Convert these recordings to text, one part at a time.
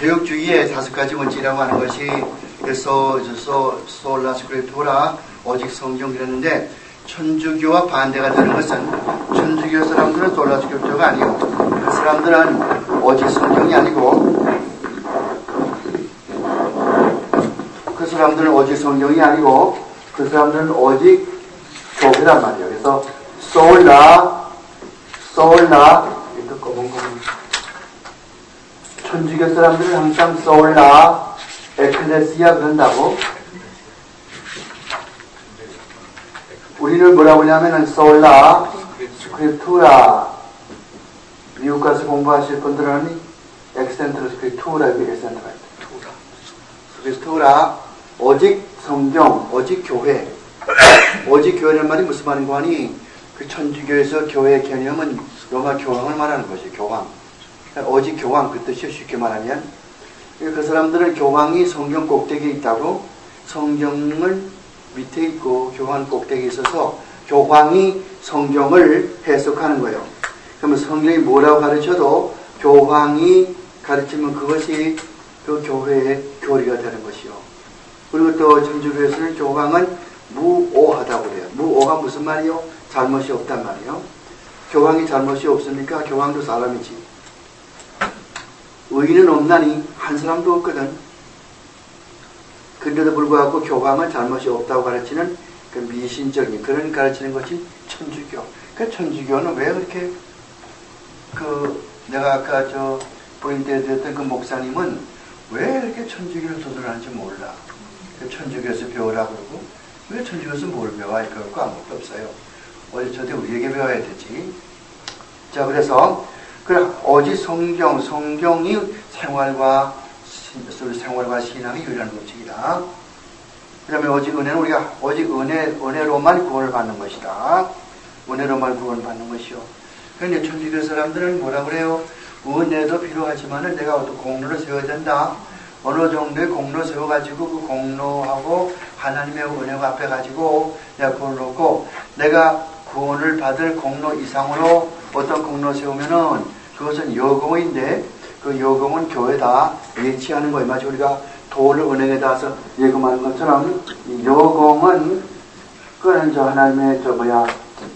개혁주의의 5가지 원칙이라고 하는 것이 솔라 스크립투라 오직 성경 그랬는데 천주교와 반대가 되는 것은 천주교 사람들은 솔라 스크립투가 아니고 그 사람들은 오직 성경이 아니고 그 사람들은 오직 성경이 아니고 그 사람들은 오직 교회란 말이에요. 그래서 솔라 이렇게 검은 천주교 사람들은 항상 솔라 에클레시아 그런다고. 우리는 뭐라고 하냐면은 솔라 스크립투라. 미국 가서 공부하실 분들은 엑센트로 스크립투라 이렇게 엑센트가 있다. 스크립투라 오직 성경, 오직 교회. 오직 교회라는 말이 무슨 말인가 하니 그 천주교에서 교회의 개념은 로마 교황을 말하는 것이죠. 교황. 오직 교황 그 뜻이요. 쉽게 말하면 그 사람들은 교황이 성경 꼭대기에 있다고 성경을 밑에 있고 교황 꼭대기에 있어서 교황이 성경을 해석하는 거예요. 그러면 성경이 뭐라고 가르쳐도 교황이 가르치면 그것이 그 교회의 교리가 되는 것이요. 그리고 또 천주교에서는 교황은 무오하다고 그래요. 무오가 무슨 말이요? 잘못이 없단 말이에요. 교황이 잘못이 없으니까 교황도 사람이지. 의인은 없나니 한 사람도 없거든. 그런데도 불구하고 교황은 잘못이 없다고 가르치는 그 미신적인 그런 가르치는 것이 천주교. 그 천주교는 왜 그렇게 내가 아까 보인 때 드렸던 그 목사님은 왜 이렇게 천주교를 도전하는지 몰라. 그 천주교에서 배우라 그러고 왜 천주교에서 뭘 배워? 할 거 아무것도 없어요. 저한테 우리에게 배워야 되지. 자, 그래서 오직 성경이 생활과 신앙의 유일한 법칙이다. 그다음에 오직 은혜는 우리가 오직 은혜로만 구원을 받는 것이다. 은혜로만 구원을 받는 것이요. 그런데 천주교 사람들은 뭐라 그래요? 은혜도 필요하지만은 내가 어떤 공로를 세워야 된다. 어느 정도의 공로 세워가지고 그 공로하고 하나님의 은혜가 앞에 가지고 내가 구원을 얻고 내가 구원을 받을 공로 이상으로 어떤 공로 세우면은 그것은 여공인데 그 여공은 교회다 예치하는 거예요. 마치 우리가 돌을 은행에 닿아서 예금하는 것처럼 이 여공은 그거는 하나님의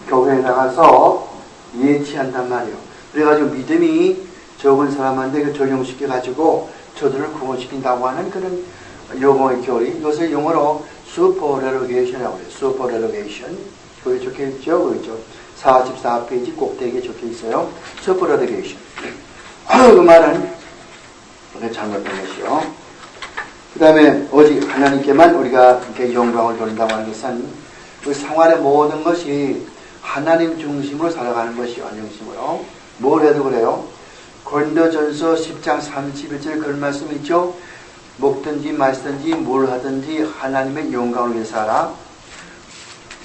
교회에 나가서 예치한단 말이에요. 그래가지고 믿음이 적은 사람한테 그 적용시켜가지고 저들을 구원시킨다고 하는 그런 여공의 교리. 이것을 영어로 supererogation 이라고 해요. supererogation. 거기 적혀있죠? 거기 44페이지 꼭대기에 적혀있어요. supererogation. 그 말은 잘못된 것이요. 그 다음에 오직 하나님께만 우리가 이렇게 영광을 돌린다고 하는 것은 그 생활의 모든 것이 하나님 중심으로 살아가는 것이요. 하나님 중심으로. 뭘 해도 그래요. 고린도전서 10장 31절 그런 말씀 있죠. 먹든지 마시든지 뭘 하든지 하나님의 영광을 위해서 하라.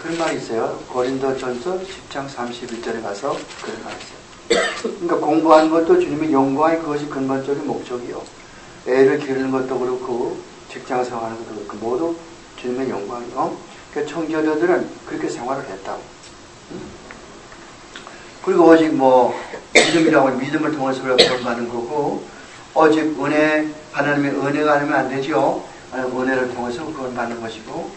그런 말이 있어요. 고린도전서 10장 31절에 가서 그런 말이 있어요. 그러니까 공부하는 것도 주님의 영광이 그것이 근본적인 목적이요. 애를 기르는 것도 그렇고 직장생활하는 것도 그렇고 모두 주님의 영광이요. 그러니까 청교도들은 그렇게 생활을 했다고. 그리고 오직 믿음이라고 믿음을 통해서 우리가 구원받는 거고 오직 하나님의 은혜가 아니면 안 되죠. 은혜를 통해서 구원받는 것이고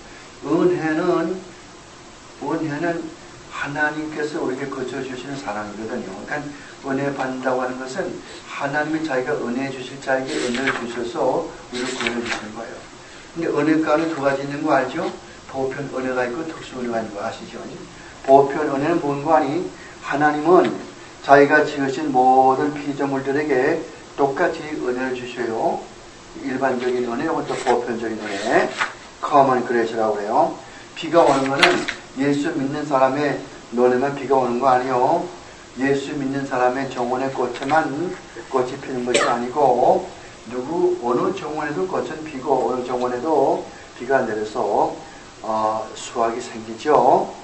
은혜는 하나님께서 우리에게 거쳐주시는 사랑이거든요. 그러니까 은혜 받는다고 하는 것은 하나님이 자기가 은혜 주실 자에게 은혜를 주셔서 우리를 구원해 주시는 거예요. 근데 은혜 가운데 두 가지 있는 거 알죠? 보편 은혜가 있고 특수 은혜가 있는 거 아시죠? 보편 은혜는 뭔가 하니 하나님은 자기가 지으신 모든 피조물들에게 똑같이 은혜를 주셔요. 일반적인 은혜, 이것도 보편적인 은혜, common grace라고 해요. 비가 오는 거는 예수 믿는 사람의 눈에만 비가 오는 거 아니에요. 예수 믿는 사람의 정원의 꽃에만 꽃이 피는 것이 아니고 어느 정원에도 꽃은 피고 어느 정원에도 비가 내려서 수확이 생기죠.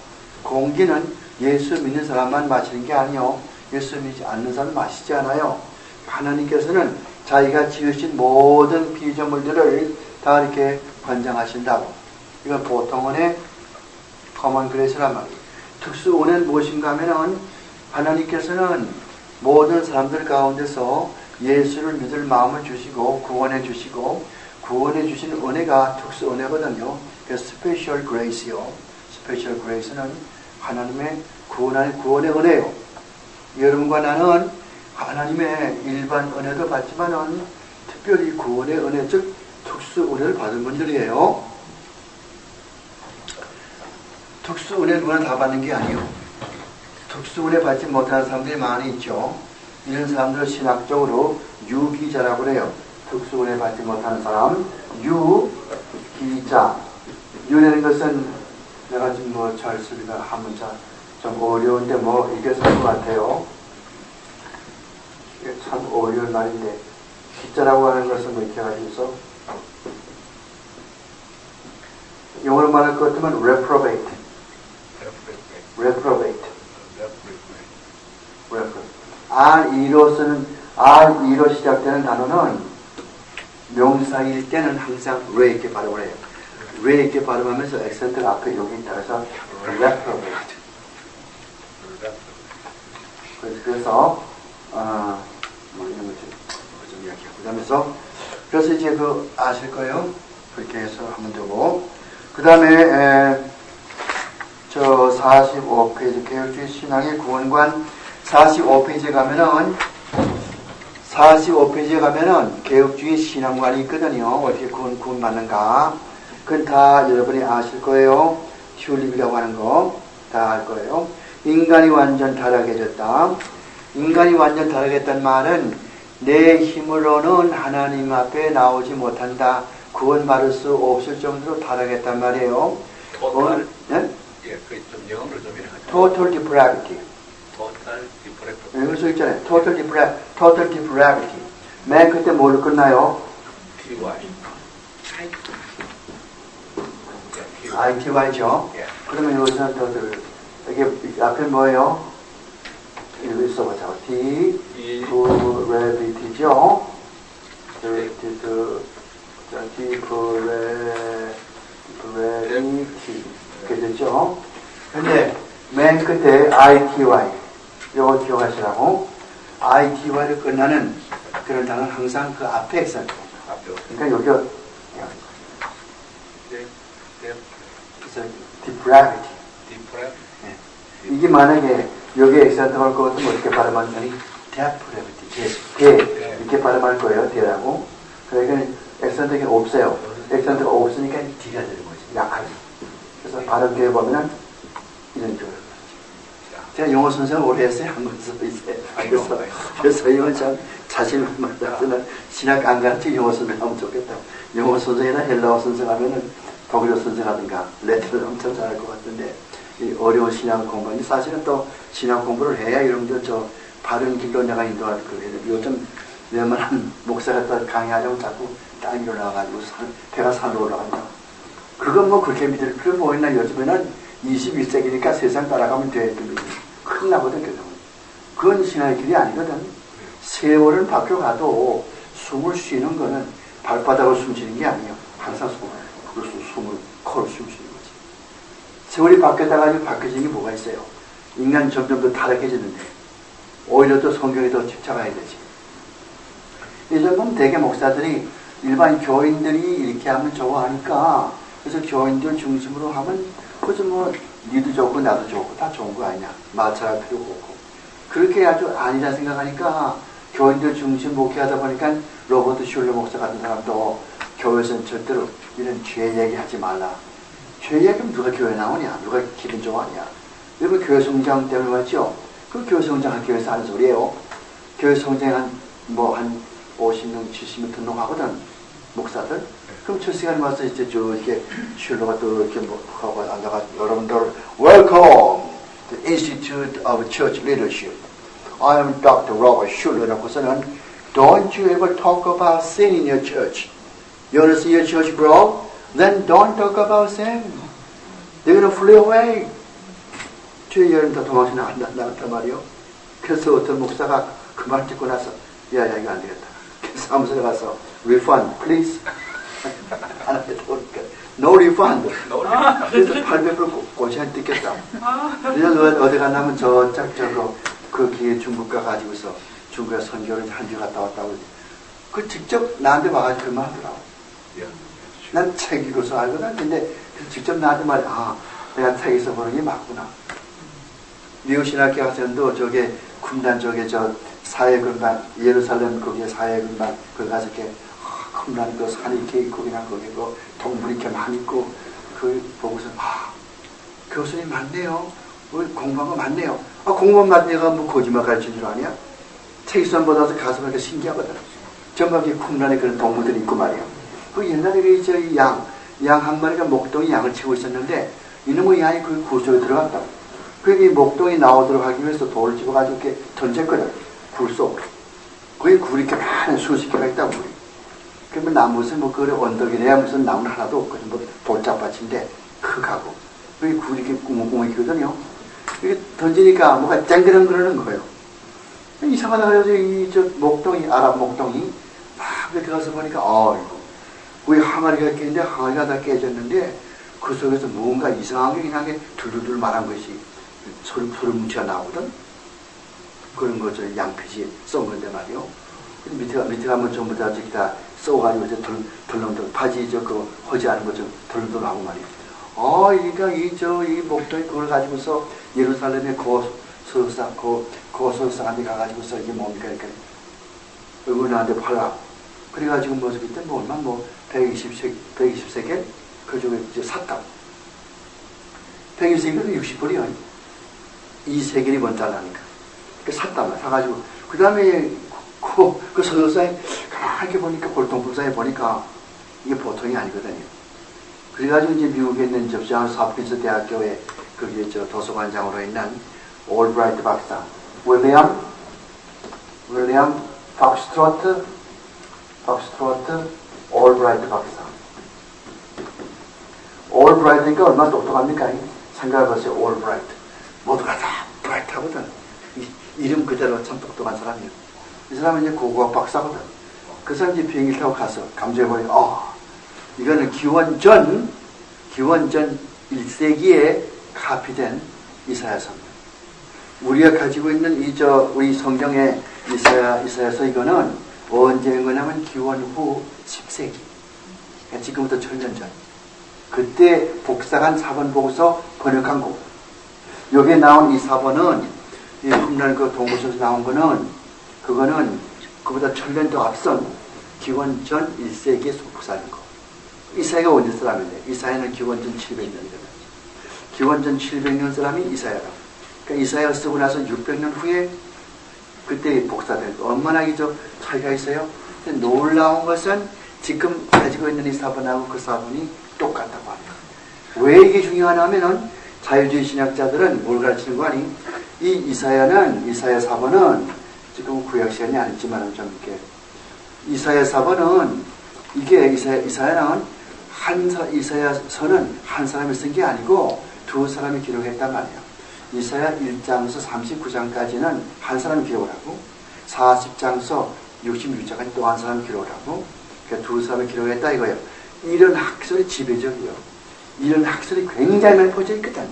공기는 예수 믿는 사람만 마시는 게 아니요. 예수 믿지 않는 사람 마시지 않아요. 하나님께서는 자기가 지으신 모든 피조물들을 다 이렇게 관장하신다고. 이건 보통 은혜, common grace란 말이에요. 특수 은혜는 무엇인가 하면은 하나님께서는 모든 사람들 가운데서 예수를 믿을 마음을 주시고 구원해 주시고 구원해 주신 은혜가 특수 은혜거든요. 그 스페셜 그레이스요. 스페셜 그레이스는 하나님의 구원의 은혜요. 여러분과 나는 하나님의 일반 은혜도 받지만은 특별히 구원의 은혜, 즉 특수 은혜를 받은 분들이에요. 특수 은혜 누구나 다 받는 게 아니에요. 특수 은혜 받지 못하는 사람들이 많이 있죠. 이런 사람들을 신학적으로 유기자라고 그래요. 특수 은혜 받지 못하는 사람, 유기자. 유라는 것은 내가 지금 잘 쓰기가 한 문자 좀 어려운데 이게 쓸 것 같아요. 이게 참 어려운 말인데 기자라고 하는 것은 이렇게 가지고서 영어로 말할 것 같으면 reprobate. R-E로 시작되는 단어는 명사일 때는 항상 re 이렇게 발음을 해요. re 이렇게 발음하면서 액센트가 앞에 여기 있다 해서 reprobate. 그래서 이런 거좀 이야기하고 그다음에서 그래서 이제 아실 거예요. 그렇게 해서 하면 되고 그 다음에 저 45페이지 개혁주의 신앙의 구원관 45페이지에 가면은 개혁주의 신앙관이 있거든요. 어떻게 구원 받는가. 그건 다 여러분이 아실 거예요. 튤립이라고 하는 거 다 알 거예요. 인간이 완전 타락해졌다. 인간이 완전 타락했단 말은 내 힘으로는 하나님 앞에 나오지 못한다. 구원받을 수 없을 정도로 타락했단 말이에요. 네? 예, 좀 영어로 좀 이렇게. Total depravity. Total depravity. 여기 써 있잖아요. Total depravity. 맨 그때 뭘로 끝나요? TY. ITY죠. 예. 그러면 여기서는 이게 앞에 뭐예요? 여기 써보자고. depravity죠. depravity. 이렇게 됐죠? 근데 맨 끝에 ITY 이거 기억하시라고. ITY를 끝나는 그런 단어는 항상 그 앞에 액센트. 그러니까 여기가 depravity. 네. 이게 만약에 여기에 액센트 걸 것 같으면 어떻게 발음하느니 depravity. 이렇게 발음할 거예요. D라고. 그러니까 액센트가 없어요. 액센트가 없으니까 D가 되는 거지. 약하지. 그래서 발음 교회 보면은 이런 쪽으로. 제가 영어 선생을 오래 했어요. 한번 써있어요. 그래서 이건 참 자신을 만나서는 신학 안 가르치고 영어 선생하면 좋겠다. 영어 선생이나 헬라어 선생하면은 독일어 선생하든가 레트를 엄청 잘할 것 같은데 이 어려운 신학 공부는 사실은 또 신학 공부를 해야 이런 저 바른 길로 내가 인도할 거예요. 요즘 웬만한 목사가 또 강의하려고 자꾸 땅 위로 나가가지고 배가 산으로 올라간다. 그건 그렇게 믿을 필요 뭐 있나. 요즘에는 21세기니까 세상 따라가면 돼. 큰일 나거든. 그건 신앙의 길이 아니거든. 세월은 바뀌어가도 숨을 쉬는 거는 발바닥으로 숨 쉬는 게 아니에요. 항상 코로 숨 쉬는 거지. 세월이 바뀌었다가 바뀌어진 게 뭐가 있어요. 인간 점점 더 타락해지는데 오히려 또 성경에 더 집착해야 되지. 예전 보면 대개 목사들이 일반 교인들이 이렇게 하면 좋아하니까 그래서 교인들 중심으로 하면 그저 니도 좋고 나도 좋고 다 좋은 거 아니냐. 마찰할 필요가 없고. 그렇게 아주 아니라 생각하니까 교인들 중심 목회하다 보니까 로버트 슐러 목사 같은 사람도 교회에서는 절대로 이런 죄 얘기하지 말라. 죄 얘기하면 누가 교회 나오냐. 누가 기분 좋아하냐. 여러분 교회 성장 때문에 맞죠? 그 교회 성장한 교회에서 하는 소리예요. 교회 성장 한 50명, 70명 등록하거든. 목사들. 그럼 첫 시간에 와서 이제 이렇게 슐러가 또 이렇게 하고 앉아가 여러분들 Welcome to the Institute of Church Leadership. I am Dr. Robert Schuller. Don't you ever talk about sin in your church. You want to see your church grow? Then don't talk about sin. They're going to flee away. 주의 여름 다 도망쳐 나갔단 말이요. 그래서 어떤 목사가 그 말 듣고 나서 야 이거 안 되겠다. 사무실에 가서 refund please. No refund. 그래서 800불 고시한 뜯겼다. 그래서 어디 갔냐면 그 기회 중국가 가지고서 중국에 선교를 한 주 갔다 왔다고. 그 직접 나한테 와가지고 그만 하더라고. 예. 난 책 읽어서 알거든. 근데 직접 나한테 말해, 내가 책에서 보는 게 맞구나. 미국 신학교 학생도 저게 군단 쪽에 저 사회군단, 예루살렘 거기에 사회군단, 거기 가서 이렇게 큰 그 산이 이렇게 있고 그냥 거기 그 동물이 이렇게 많이 있고 그 보고서 교수님 맞네요. 공부한 거 맞네요. 공부한 맞네가 뭐 거짓말 가르치는 줄 아냐? 책에서만 보다서 가서 보니까 신기하거든. 정말 이렇게 쿵란에 그런 동물들이 있고 말이야. 그 옛날에 저희 양 한 마리가 목동이 양을 치고 있었는데 이놈의 양이 그 굴 속에 들어갔다. 그게 목동이 나오도록 하기 위해서 돌을 집어가지고 이렇게 던졌거든. 굴 속으로. 거기 굴이 이렇게 많은 수십 개가 있다, 굴이. 그러면 나무에서 뭐, 그래, 언덕이래야 무슨 나무는 하나도 없거든. 뭐, 돌짝밭인데, 크하고. 여기 굴이 이렇게 구멍구멍이 있거든요. 이게 던지니까 뭐가 쨍그랑 그러는 거예요. 이상하다 그래서 목동이, 아랍 목동이 막 들어가서 보니까, 거기 항아리가 있겠는데, 항아리가 다 깨졌는데, 그 속에서 뭔가 이상하게 그냥 둘둘둘 말한 것이 소리 뭉쳐 나오거든. 그런 거 저 양피지 썬 건데 말이요. 밑에 가면 전부 다 저기 다 써가지고 덜렁덜렁 바지 그 허지하는 거 좀 덜렁덜렁 하고 말이요. 그러니까 이 목동이 그걸 가지고서 예루살렘의 고소상한테 가가지고서 이게 뭡니까 이렇게 의원한테 팔라. 그래가지고 뭐 그때 뭐 얼마 120세겔 그중에 이제 샀다. 120세겔은 60불이요. 2세겔이 먼 달라니까. 샀단 말이야. 사가지고. 그 다음에 그 서울사에 가만히 보니까 골동품사에 보니까 이게 보통이 아니거든요. 그래가지고 이제 미국에 있는 존스 홉킨스 대학교에 거기에 저 도서관장으로 있는 올브라이트 박사, 윌리엄 팍스트로트 올브라이트 박사. 올브라이트니까 얼마나 똑똑합니까? 생각해보세요. 올브라이트. 모두가 다 브라이트하거든. 이름 그대로 참 똑똑한 사람이에요. 이 사람은 이제 고고학 박사거든. 그 사람이 이제 비행기 타고 가서 감정해보니까, 이거는 기원전 1세기에 카피된 이사야서입니다. 우리가 가지고 있는 우리 성경의 이사야서 이거는 언제인 거냐면 기원 후 10세기. 그러니까 지금부터 1000년 전. 그때 복사한 사본 보고서 번역한 거고. 여기에 나온 이 사본은, 이 흠난 그 동부서에서 나온 거는, 그거는 그보다 1000년 더 앞선 기원 전 1세기에 복사한 거. 이사야가 언제 사람인데? 이사야는 기원 전 700년이거든. 기원 전 700년 사람이 이사야라. 그러니까 이사야가 쓰고 나서 600년 후에 그때 복사된 거. 얼마나 차이가 있어요? 근데 놀라운 것은 지금 가지고 있는 이 사본하고 그 사본이 똑같다고 합니다. 왜 이게 중요하냐면은 자유주의 신학자들은 뭘 가르치는 거 아니? 이 이사야 사본은 지금 구약 시간이 아니지만 좀 이렇게 이사야 사본은 이게 이사야는 이사야서는 한 사람이 쓴 게 아니고 두 사람이 기록했단 말이에요. 이사야 1장에서 39장까지는 한 사람이 기록을 하고 40장에서 66장까지 또 한 사람이 기록을 하고 그러니까 두 사람이 기록했다 이거예요. 이런 학설이 지배적이에요. 이런 학설이 굉장히 많이 퍼져 있거든.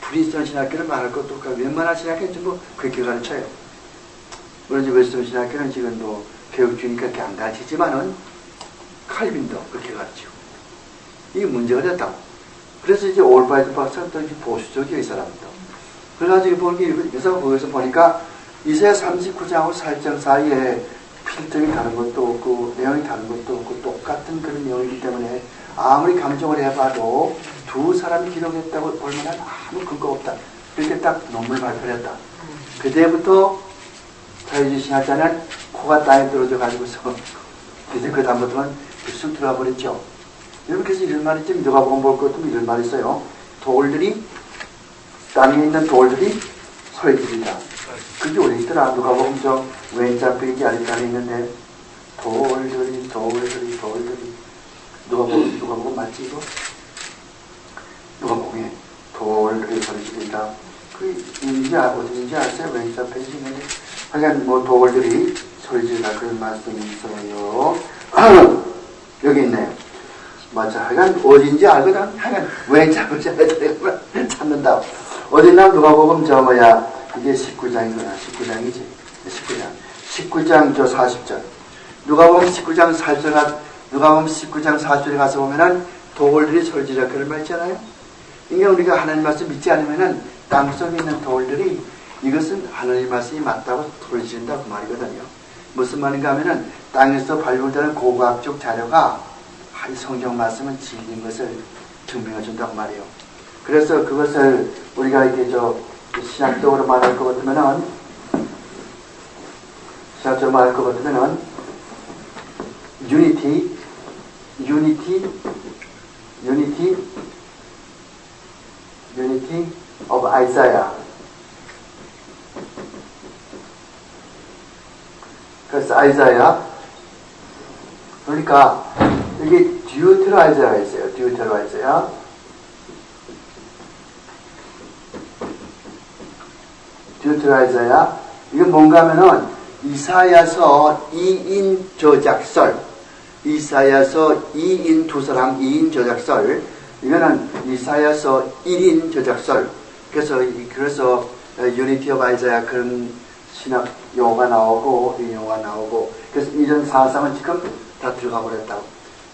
프리스턴 신학교는 말할 것도 없고 웬만한 신학교는 전부 그렇게 가르쳐요. 물론 이제 웨스턴 신학교는 지금 뭐 교육 중이니까 그렇게 안 가르치지만은 칼빈도 그렇게 가르치고 이게 문제가 됐다고. 그래서 이제 올바이트 박사는 또 이렇게 보수적이에요, 이 사람도. 그래가지고 보니까 거기서 보니까 이사야 39장하고 40장 사이에 필터가 다른 것도 없고 내용이 다른 것도 없고 똑같은 그런 내용이기 때문에 아무리 감정을 해봐도 두 사람이 기록했다고 볼 만한 아무 근거 없다. 이렇게 딱 논문을 발표를 했다. 그때부터 자유주의 신학자는 코가 땅에 떨어져 가지고서 이제 그 다음부터는 쑥 들어가 버렸죠. 여러분 그래서 이런 말이 있죠. 누가 보면 볼 것도 이런 말이 있어요. 땅에 있는 돌들이 소리 지른다. 그게 어디 있더라. 누가 보면 저 왼쪽 페이지 아래쪽에 있는데 돌들이 누가 보면 맞지 이거? 누가 보면 돌들이 소리 지른다. 그 어딘지 아세요? 왼쪽 페이지 있는데 하여간 뭐 돌들이 소리 지른다 그런 말씀이 있어요. 여기 있네요. 맞아. 하여간 어딘지 알거든. 하여간 왼쪽 찾는다. 어딨나 누가 보면 이게 19장이구나. 19장이지. 19장 40절. 누가복음 19장 40절에 가서 보면은 돌들이 솔지라 그런 말 있잖아요. 그러니까 우리가 하나님 말씀 믿지 않으면은 땅속에 있는 돌들이 이것은 하나님 말씀이 맞다고 소리지른다 그 말이거든요. 무슨 말인가 하면은 땅에서 발굴되는 고고학적 자료가 이 성경 말씀은 진리인 것을 증명해 준다고 말이에요. 그래서 그것을 우리가 이렇게 신학적으로 말할 것 같으면은 unity of Isaiah. 그래서 아이사야, 그러니까 여기 듀테로 아이사야가 있어요. 듀테로 아이사야. 듀테로 아이사야. 이건 뭔가 하면은 이사야서 2인 저작설, 이사야서 2인 두 사람 2인 저작설, 이거는 이사야서 1인 저작설. 그래서 유니티 오브 아이사야 그런 신학 용어가 나오고 이 용어가 나오고, 그래서 이런 사상은 지금 다 들어가 버렸다고.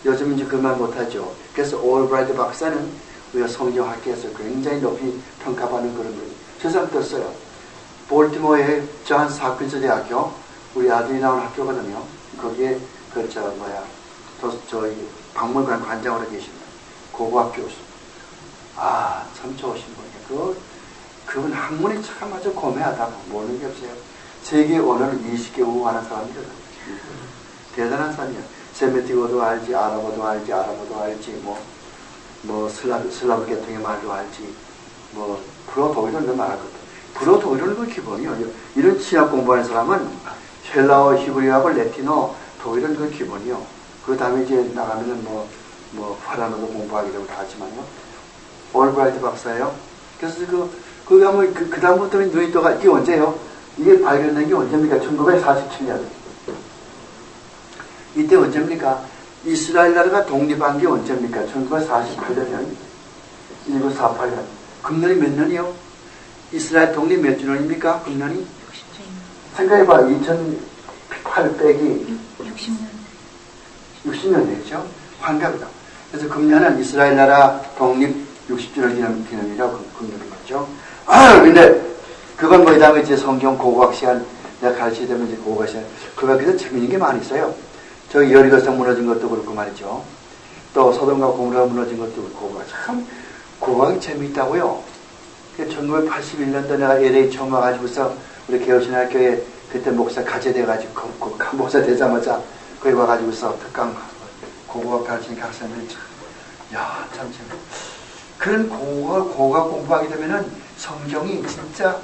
요즘 이제 그 말 못하죠. 그래서 올브라이트 박사는 우리가 성경학계에서 굉장히 높이 평가받는 그런 분이 세상 떴어요. 볼티모어의 존 사크리스 대학교, 우리 아들이 나온 학교거든요. 거기에 저희 박물관 관장으로 계십니다. 고고학 교수. 참 좋으신 분이에요. 그분 학문이 참 아주 고매하다고 모르는 게 없어요. 세계 언어를 20개 우하는 사람이거든. 대단한 사람이야. 세메틱어도 알지, 아랍어도 알지, 슬라브 계통의 말도 알지, 불어 독일어도 말하거든. 불어 독일어는 그 기본이요. 이런 신학 공부하는 사람은 헬라어, 히브리어하고 레틴어, 독일어는 그 기본이요. 그 다음에 이제 나가면은 파란어도 공부하게 되고 다 하지만요. 올브라이트 박사예요. 그래서 그 다음부터는 눈이 떠가, 이게 언제요? 이게 발견된 게 언제입니까? 1947년. 이때 언제입니까? 이스라엘 나라가 독립한 게 언제입니까? 1948년. 1948년. 금년이 몇 년이요? 이스라엘 독립 몇 주년입니까? 금년이? 60주년. 생각해봐. 2008 빼기 60년 됐죠? 환갑이다. 그래서 금년은 이스라엘 나라 독립 60주년 기념이라고 금년인 거죠. 근데 그건 뭐이다가 이제 성경 고고학 시간 내가 가르치게 되면 이제 고고학 시간 그거에서 재미있는 게 많이 있어요. 저기 여리고성 무너진 것도 그렇고 말이죠. 또 소돔과 고모라 무너진 것도 그렇고 참 고고학이 재미있다고요. 1981년도 내가 LA 처음 와가지고서 우리 개혁신학교에 그때 목사 가제돼가지고 목사 되자마자 거기 와가지고서 특강 고고학 가르치는 학생들이 참 재밌어. 그런 고고학 공부하게 되면은 성경이 진짜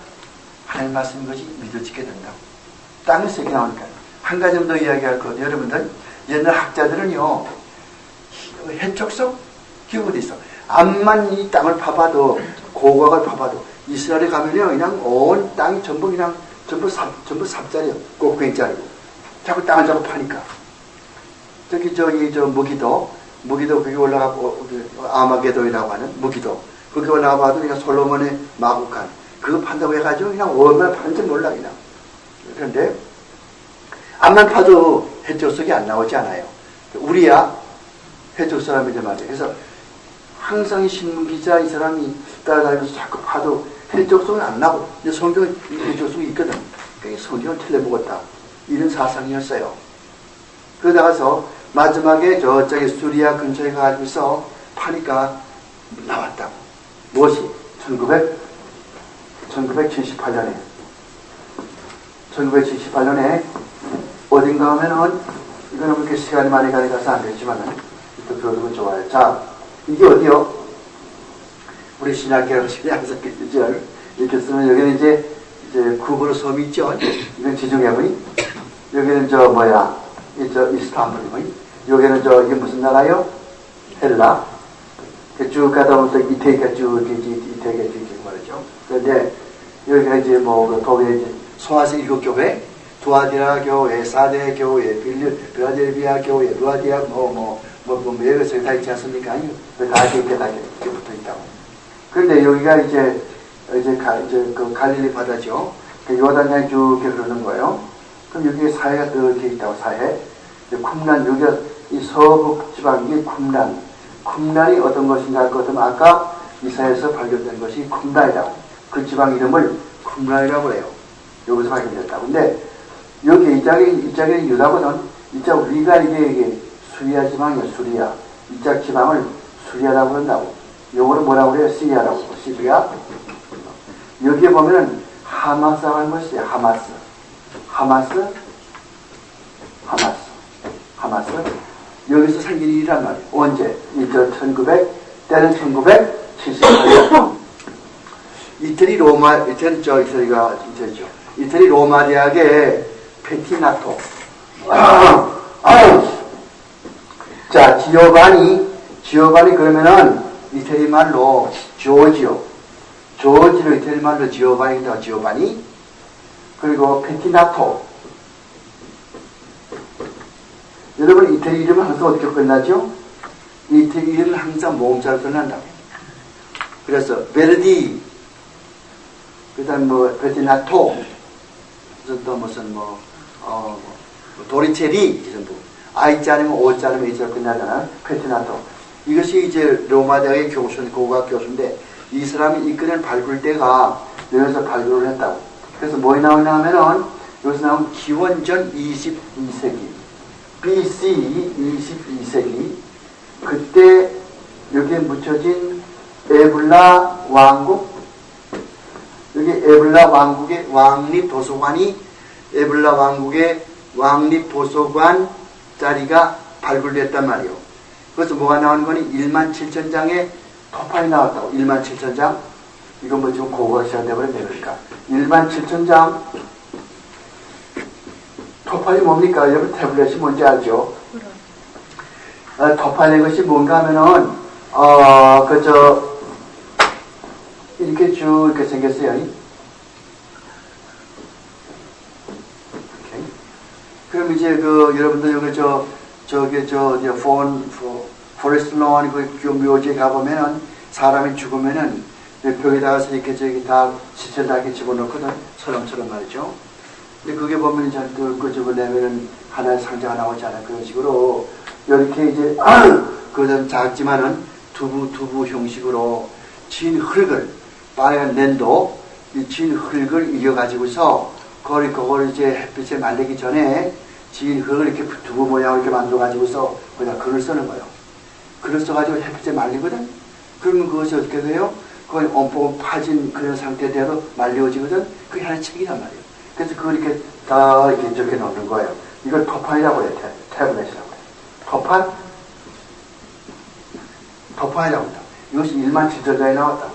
하나님 말씀인 것이 믿어지게 된다고. 땅에서 이렇게 나오니까. 한 가지 더 이야기할 것. 여러분들, 옛날 학자들은요, 해적성 기구도 있어. 암만 이 땅을 파봐도, 고고학을 파봐도, 이스라엘에 가면요, 그냥 온 땅이 전부 삽자리요. 꼭괭이짜리고. 자꾸 땅을 자꾸 파니까. 무기도 거기 올라가고, 아마게도이라고 하는 무기도. 거기 올라가봐도 그냥 솔로몬의 마구간. 그거 판다고 해가지고 그냥 얼마나 파는지 몰라, 그냥. 그런데, 암만 파도 해적석이 안 나오지 않아요. 우리야, 해적 사람이란 말이에요. 그래서 항상 이 신문기자 이 사람이 따라다니면서 자꾸 파도 해적석은 안 나고, 근데 성경에 해적석이 있거든. 그러니까 성경을 틀려먹었다. 이런 사상이었어요. 그러다가서 마지막에 저쪽에 수리아 근처에 가지고서 파니까 나왔다고. 무엇이? 1978년에 어딘가 하면은 이거는 그렇게 시간이 많이 가서 안 되지만은 또 배우는 좋아요. 자, 이게 어디요? 우리 신학계로식이 항상 이렇게 쓰면 여기는 이제 구브로 섬이 있죠. 이건 지중해의 여기는 이스탄불이 여기는 이게 무슨 나라요? 헬라. 쭉 가다 보면 이태리가 쭉 말이죠. 그런데 여기가 이제 독일의 이제 소아시 7교회, 두아디라 교회, 사대 교회, 빌라델비아 교회, 루아디아 여기서 다 있지 않습니까? 아니요. 다 이렇게 붙어 있다고. 그런데 여기가 이제 그 갈릴리 바다죠. 그 요단강이 쭉 이렇게 흐르는 거예요. 그럼 여기에 사해가 이렇게 있다고, 사해. 쿰란, 여기가 이 서북 지방이 쿰란. 쿰란이 어떤 것인가 할 것 같으면 아까 이사에서 발견된 것이 쿰란이라고. 그 지방 이름을 쿰란이라고 해요. 여기서 발견됐다고. 근데 여기 이 짝이 유다거든. 이 짝 위가 이게 수리아 지방이에요, 수리아. 이 짝 지방을 수리아라고 한다고. 요거를 뭐라고 그래요? 시리아라고. 시리아. 여기에 보면은 하마스라고 하는 것이 하마스. 여기서 생긴 일이란 말이에요. 언제? 때는 1978년. 이태리 로마 대학의 페티나토. 자, 지오바니 그러면은 이태리 말로 조지로 이태리 말로 지오바니다, 지오바니. 그리고 페티나토. 여러분, 이태리 이름은 항상 어떻게 끝나죠? 이태리 이름은 항상 모음자로 끝난다고. 그래서 베르디, 그 다음 페티나토, 또 무슨 도리체리, 전부. I자 아니면 O자 아니면 A자로 끝나잖아. 페티나토. 이것이 이제 로마 대학의 고고학 교수인데, 이 사람이 이끌어낸 발굴 때가 여기서 발굴을 했다고. 그래서 뭐에 나오냐 하면은, 여기서 나온 기원전 22세기, BC 22세기, 그때 여기에 묻혀진 에블라 왕국, 여기 에블라 왕국의 왕립도서관이, 에블라 왕국의 왕립도서관 자리가 발굴됐단 말이에요. 그래서 뭐가 나오는 거니? 17,000장의 토판이 나왔다고. 17,000장. 이건 뭐 지금 고고가 시작되어버렸네. 그러니까 17,000장 토판이 뭡니까? 여러분 태블릿이 뭔지 알죠? 토판의 것이 뭔가 하면은 이렇게 쭉 이렇게 생겼어요. 이렇게. 그럼 이제 여러분들 여기 포레스트 론 그 묘지에 가보면은 사람이 죽으면은 벽에다가 이렇게 다 시체를 다 이렇게 집어넣거든. 서름처럼 말이죠. 근데 그게 보면 이제 끄집어내면은 하나의 상자가 나오잖아요. 그런 식으로 이렇게 이제 그건 작지만은 두부 형식으로 진 흙을 빨간粘土이 진 흙을 이겨가지고서 그걸 이제 햇빛에 말리기 전에 진 흙을 이렇게 두부 모양으로 이렇게 만들어가지고서 거기다 글을 쓰는 거예요. 글을 써가지고 햇빛에 말리거든. 그러면 그것이 어떻게 돼요? 그걸 온몸 파진 그런 상태대로 말려지거든. 그게 하나의 책이란 말이에요. 그래서 그걸 이렇게 다 이렇게 적혀 놓는 거예요. 이걸 토판이라고 해요. 태블릿이라고 해요. 토판이라고 합니다. 이것이 17,000장에 나왔다.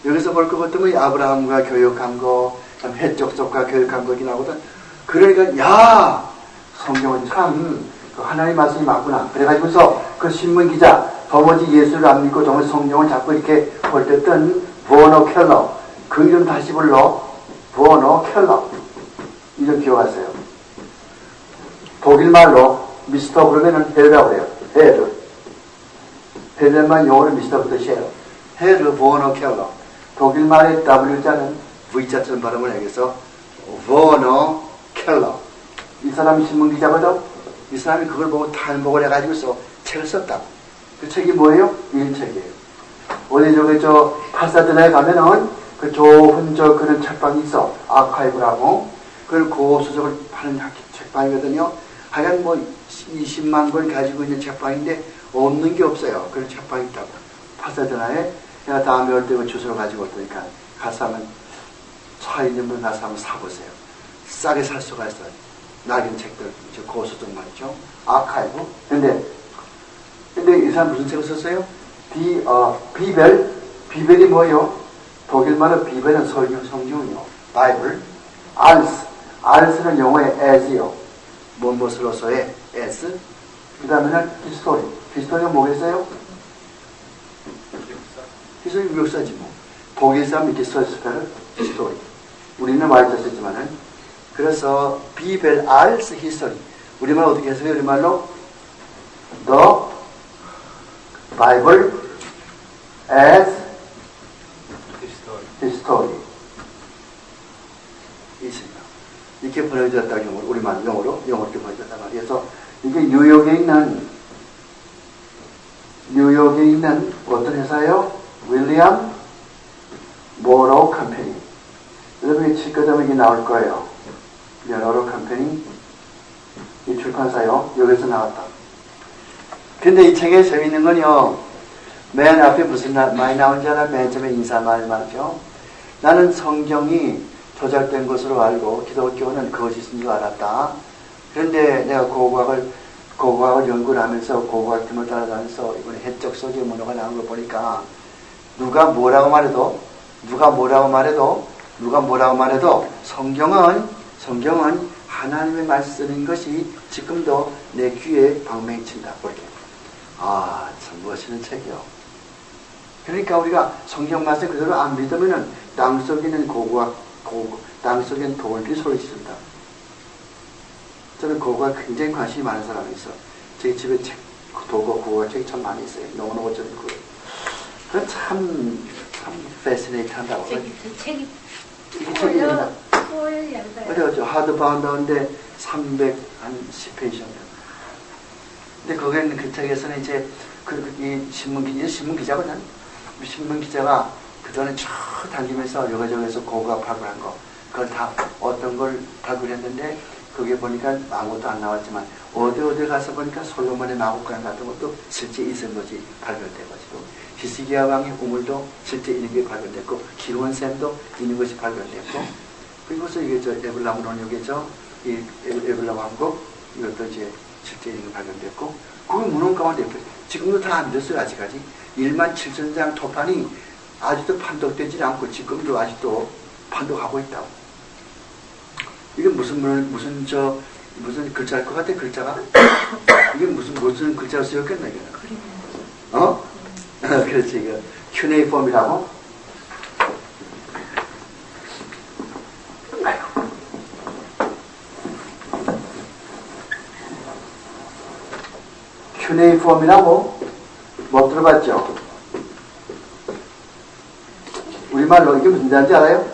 여기서 볼 것 같으면 아브라함과 교역한 거, 해적족과 교역한 거긴 나오거든. 그러니까 야 성경은 참 하나님의 말씀이 맞구나. 그래가지고서 그 신문 기자 도무지 예수를 안 믿고 도무지 성경을 자꾸 이렇게 볼 때 뜬 버너 켈러, 그 이름 다시 불러. 버너 켈러. 이름 기억하세요. 독일말로 미스터 그러면은 헤르라고 해요. 헤르만 영어로 미스터부터 시해요. 헤르 버너 켈러. 독일말의 W자는 V자처럼 발음을 해서 버너 켈러. 이 사람이 신문기자거든. 이 사람이 그걸 보고 탈목을 해가지고서 책을 썼다. 그 책이 뭐예요? 이 책이에요. 어디 파사드나에 가면은 그 좁은 그런 책방이 있어. 아카이브라고. 그걸 고수적을 파는 책방이거든요. 하여간 20만 권 가지고 있는 책방인데 없는 게 없어요. 그런 책방이 있다고. 파사드나에 내가 다음에 올 때 그 주소를 가지고 올 테니까 가서 하면 차 있는 분 가서 한번 사보세요. 싸게 살 수가 있어요. 낙인 책들, 고수적 말이죠. 아카이브. 근데 이 사람 무슨 책을 썼어요? 비벨이 뭐예요? 독일말로 비벨은 성경이요. 바이블. 알스는 영어의 as이요. 무엇으로서의 as. 그 다음에는 히스토리. 히스토리가 뭐겠어요? 히스토리 역사지 뭐. 독일 사람 이렇게 써있을 때는 히스토리. 우리는 와이자 썼지만은. 그래서 비벨 알스 히스토리. 우리말 어떻게 해서요? 우리말로 The Bible as History 있습니다. 이렇게 이렇게 번역되었다, 영어로. 우리말, 영어로 이렇게 번역됐단 말이에요. 그래서 이게 뉴욕에 있는 어떤 회사예요? 윌리엄 모로 컴퍼니. 여러분이 칠 거면 이게 나올 거예요. 모로 컴퍼니. 이 출판사요. 여기서 나왔다. 근데 이 책에 재밌는 건요. 맨 앞에 무슨 많이 나온지 알아? 맨 처음에 인사말 말이죠. 나는 성경이 조작된 것으로 알고 기독교는 거짓인 줄 알았다. 그런데 내가 고고학을 연구를 하면서 고고학 팀을 따라다니면서 이번에 해적 소재 문화가 나온 거 보니까 누가 뭐라고 말해도 성경은 하나님의 말씀인 것이 지금도 내 귀에 방망이 친다. 그렇게. 아, 참 멋있는 책이요. 그러니까 우리가 성경 말씀 그대로 안 믿으면은 땅속에 있는 땅속엔 돌들이 소리 지른다. 저는 고고학 굉장히 관심이 많은 사람이 있어. 제 집에 책, 고고학 책이 참 많이 있어요. 너무너무 좀 그건 참 패시네이트 한다고. 책이 어려죠. 하드바운드인데 310페이지입니다. 근데 거기는 그 책에서는 이제 이 신문기자거든. 신문기자가 그동안에 쭉 다니면서 여기저기서 고고학 발굴한 거, 그걸 다 어떤 걸 발굴했는데 거기에 보니까 아무것도 안 나왔지만 어디 가서 보니까 솔로몬의 마법관 같은 것도 실제 있은 것이 발견돼가지고 히스기야 왕의 우물도 실제 있는 게 발견됐고 기원샘도 있는 것이 발견됐고 그리고서 이게 저 에블라므론 여기죠. 이 에블라 왕국 이것도 이제 실제 있는 게 발견됐고 그 문헌 가운데 지금도 다 안 됐어요. 아직까지 17,000장 토판이 아직도 판독되지 않고 지금도 아직도 판독하고 있다고. 이게 무슨 글자일 것 같아, 글자가? 이게 무슨 글자로 쓰였겠나, 이게? 어? 그렇지, 이거. 큐네이폼이라고? 큐네이폼이라고? 못 들어봤죠? 우리말로 이게 무슨 자인지 알아요?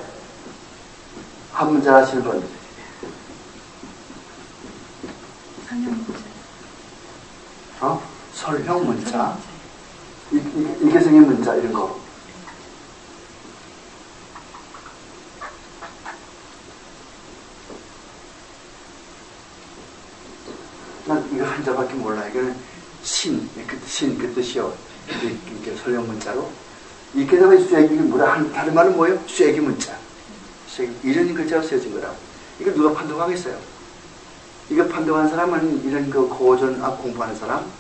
한 문자 하시는 분. 설형 문자. 이게 생긴 문자, 이런 거. 난 이거 한자밖에 몰라. 이거는 그 뜻이요. 이렇게 설형 문자로. 이렇게 되면 다른 말은 뭐예요? 쐐기 문자. 이런 글자로 쓰여진 거라고. 이거 누가 판독하겠어요? 이거 판독한 사람은 이런 그 고전학 공부하는 사람?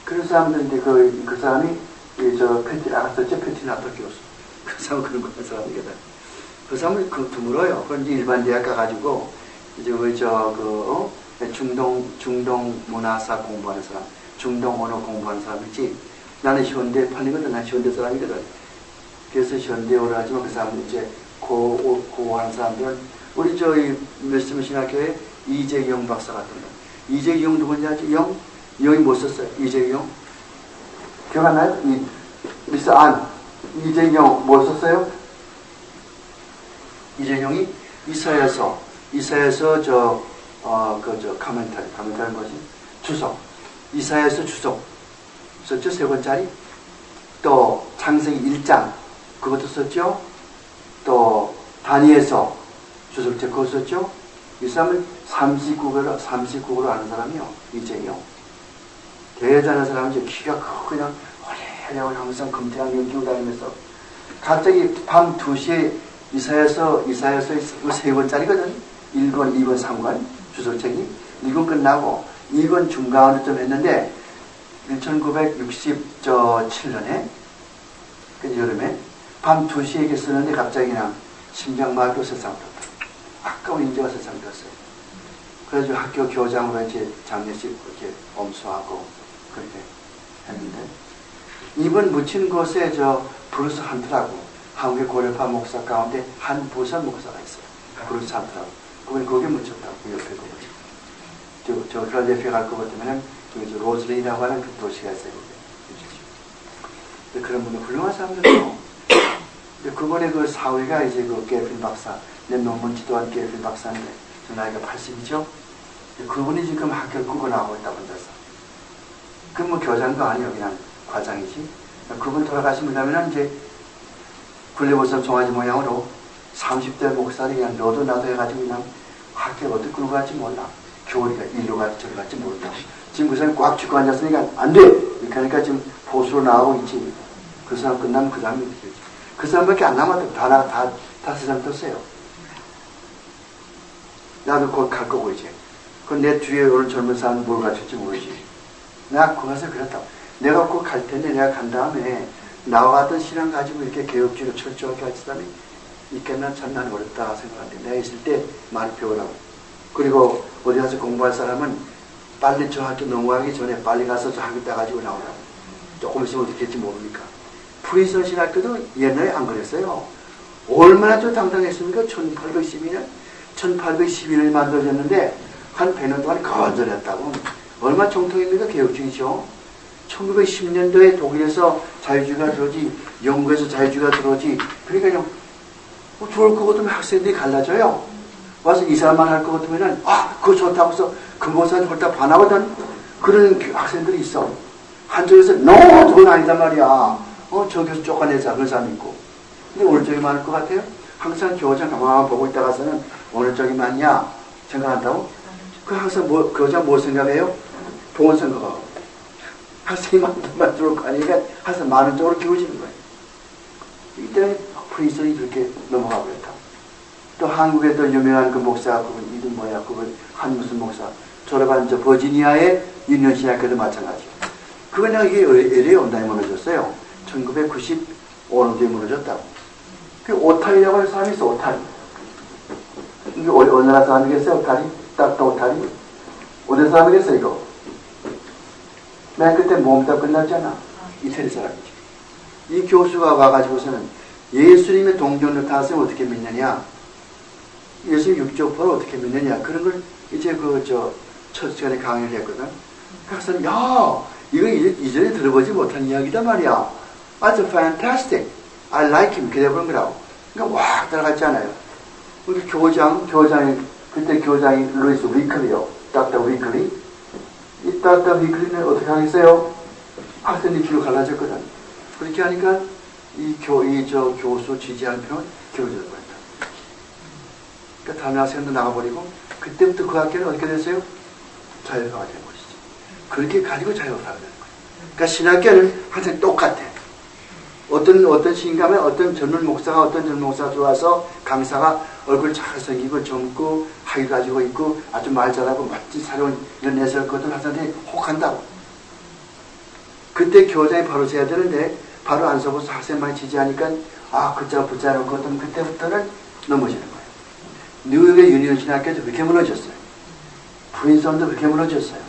그런 사람들인데 그 사람이 페티나토 교수. 그 사람은 그런 거 하는 사람이거든. 그 사람은 드물어요. 그건 이제 일반 대학 가가지고 이제 중동 문화사 공부하는 사람, 중동 언어 공부하는 사람이지. 나는 현대 판이거든. 난 현대 사람이거든. 그래서 현대어를 하지만 그 사람은 이제 고한 사람들은 우리 말씀 신학교에 이재경 박사 같은 거. 이재경 누군지 알지? 영이 못 썼어요. 이재경. 기억 안 나요? 미스 안. 이재경 못 썼어요? 이재경이 이사야서 카멘타리 뭐지? 주석. 이사야서 주석. 썼죠? 3권짜리. 또 창세기 1장. 그것도 썼죠? 또 다니엘서 주석책 그거 썼죠? 이 사람은 39국어로 아는 사람이요. 이재용. 대단한 사람이죠. 키가 크고 그냥 허리하려고 항상 금태한 끼고 다니면서 갑자기 밤 2시에 이사야서 3권짜리거든. 1권, 2권, 3권 주석책이 1권 끝나고 2권 중간으로 좀 했는데 1967년에 그 여름에 밤 2시에 이렇게 쓰는데 갑자기 그냥 심장마비로 세상 떴다. 아까운 인재가 세상 떴어요. 그래서 학교 교장으로 이제 장례식 이렇게 엄수하고 그렇게 했는데 이번 묻힌 곳에 브루스 한트라고 한국의 고려파 목사 가운데 한 부산 목사가 있어요. 브루스 한트라고. 그분이 거기에 묻혔다고 그 옆에 거기. 저 필라델피아 갈 것 같으면은 로즈레이라고 하는 그 도시가 있어요. 그런 분들 훌륭한 사람들이요. 그번에 그 사위가 이제 그 게핀 박사, 내 논문 지도한 게필 박사인데, 저 나이가 80이죠? 그분이 지금 학교를 꾸고 나오고 있다, 혼자서. 그 뭐 교장도 아니에요. 그냥 과장이지. 그분 돌아가시면 그러면 이제 굴레버섯 송아지 모양으로 30대 목살이 그냥 너도 나도 해가지고 그냥 학교를 어떻게 끌고 갈지 몰라. 교리가 일로 갈지 저리 갈지 몰라. 지금 그 사람이 꽉 쥐고 앉았으니까 안 돼! 이렇게 하니까 지금 보수로 나오고 있지. 그 사람 끝나면 그 사람이 어떻게 되지? 그 사람밖에 안 남았다. 다 세상 떴어요. 나도 곧 갈 거고 이제. 그 내 뒤에 오는 젊은 사람은 뭘 가르칠지 모르지. 내가 거기서 그랬다. 내가 꼭 갈 텐데 내가 간 다음에 나와 같은 신앙 가지고 이렇게 개혁주의로 철저하게 할 사람이 있겠나 참 나는 어렵다 생각하는데 내가 있을 때 많이 배우라고. 그리고 어디 가서 공부할 사람은 빨리 저 학교 넘어가기 전에 빨리 가서 저 학교 따가지고 나오라고. 조금 있으면 어떻게 될지 모르니까. 프린스턴 신학교도 옛날에 안 그랬어요. 얼마나 좀 당당했습니까? 1812년? 1811년에 만들어졌는데 한 100년 동안 거절했다고. 얼마나 정통입니까? 개혁주의죠. 1910년도에 독일에서 자유주의가 들어오지, 영국에서 자유주의가 들어오지. 그러니까요, 뭐 좋을 것 같으면 학생들이 갈라져요. 와서 이 사람만 할 것 같으면은, 그거 좋다고 해서 근본사한테 홀딱 반하거든. 그런 학생들이 있어. 한쪽에서, 그건 아니단 말이야. 저기서 쫓아내자. 그런 사람이 있고. 근데 어느 쪽이 많을 것 같아요? 항상 교장 가만 보고 있다가서는 어느 쪽이 많냐? 생각한다고? 그 항상 교장 뭐 생각해요? 좋은 생각하고. 학생이 많다만 들어올 거 아니니까 항상 많은 쪽으로 기울지는 거예요. 이때 프린스턴이 그렇게 넘어가고 있다. 또 한국에 또 유명한 그 목사, 그분 이름 뭐야? 그분 한 무슨 목사. 졸업한 저 버지니아의 유니언 신학교도 마찬가지예요. 그건 내가 이게 LA 온다에 무너졌어요. 1995년도에 무너졌다고. 그 오타리라고 하는 사람이 있어, 오타리. 이게 어느 나라 사람이겠어요, 오타리? 딱 오타리? 어디 사람이겠어요, 이거? 맨 그때 모험다 끝났잖아. 이태리 사람이지. 이 교수가 와가지고서는 예수님의 동전을 타서 어떻게 믿느냐? 예수님 육조포를 어떻게 믿느냐? 그런 걸 이제 첫 시간에 강의를 했거든. 그래서, 이거 이전에 들어보지 못한 이야기단 말이야. 아주 fantastic. I like him. 그래버린 거라고. 그러니까 확 들어갔잖아요. 우리 그때 교장이 루이스 위클리요. 닥터 위클리. 이 닥터 위클리는 어떻게 하겠어요? 학생들이 뒤로 갈라졌거든. 그렇게 하니까 교수 지지하는 표는 기울어져 버렸다. 그러니까 다른 학생도 나가버리고, 그때부터 그 학교는 어떻게 됐어요? 자율화가 된 것이지. 그렇게 가지고 자율화가 되는 거예요. 그러니까 신학교는 항상 똑같아. 어떤 시인가면 어떤 젊은 목사가 들어와서 강사가 얼굴 잘생기고 젊고 학위 가지고 있고 아주 말 잘하고 멋진 사료를 내세울 것들 학생들이 혹한다고. 그때 교장이 바로 서야 되는데 바로 안 서고서 학생만 지지하니까 그자 붙잡을 것 같으면 그때부터는 넘어지는 거예요. 뉴욕의 유니언 신학교도 그렇게 무너졌어요. 프린스턴도 그렇게 무너졌어요.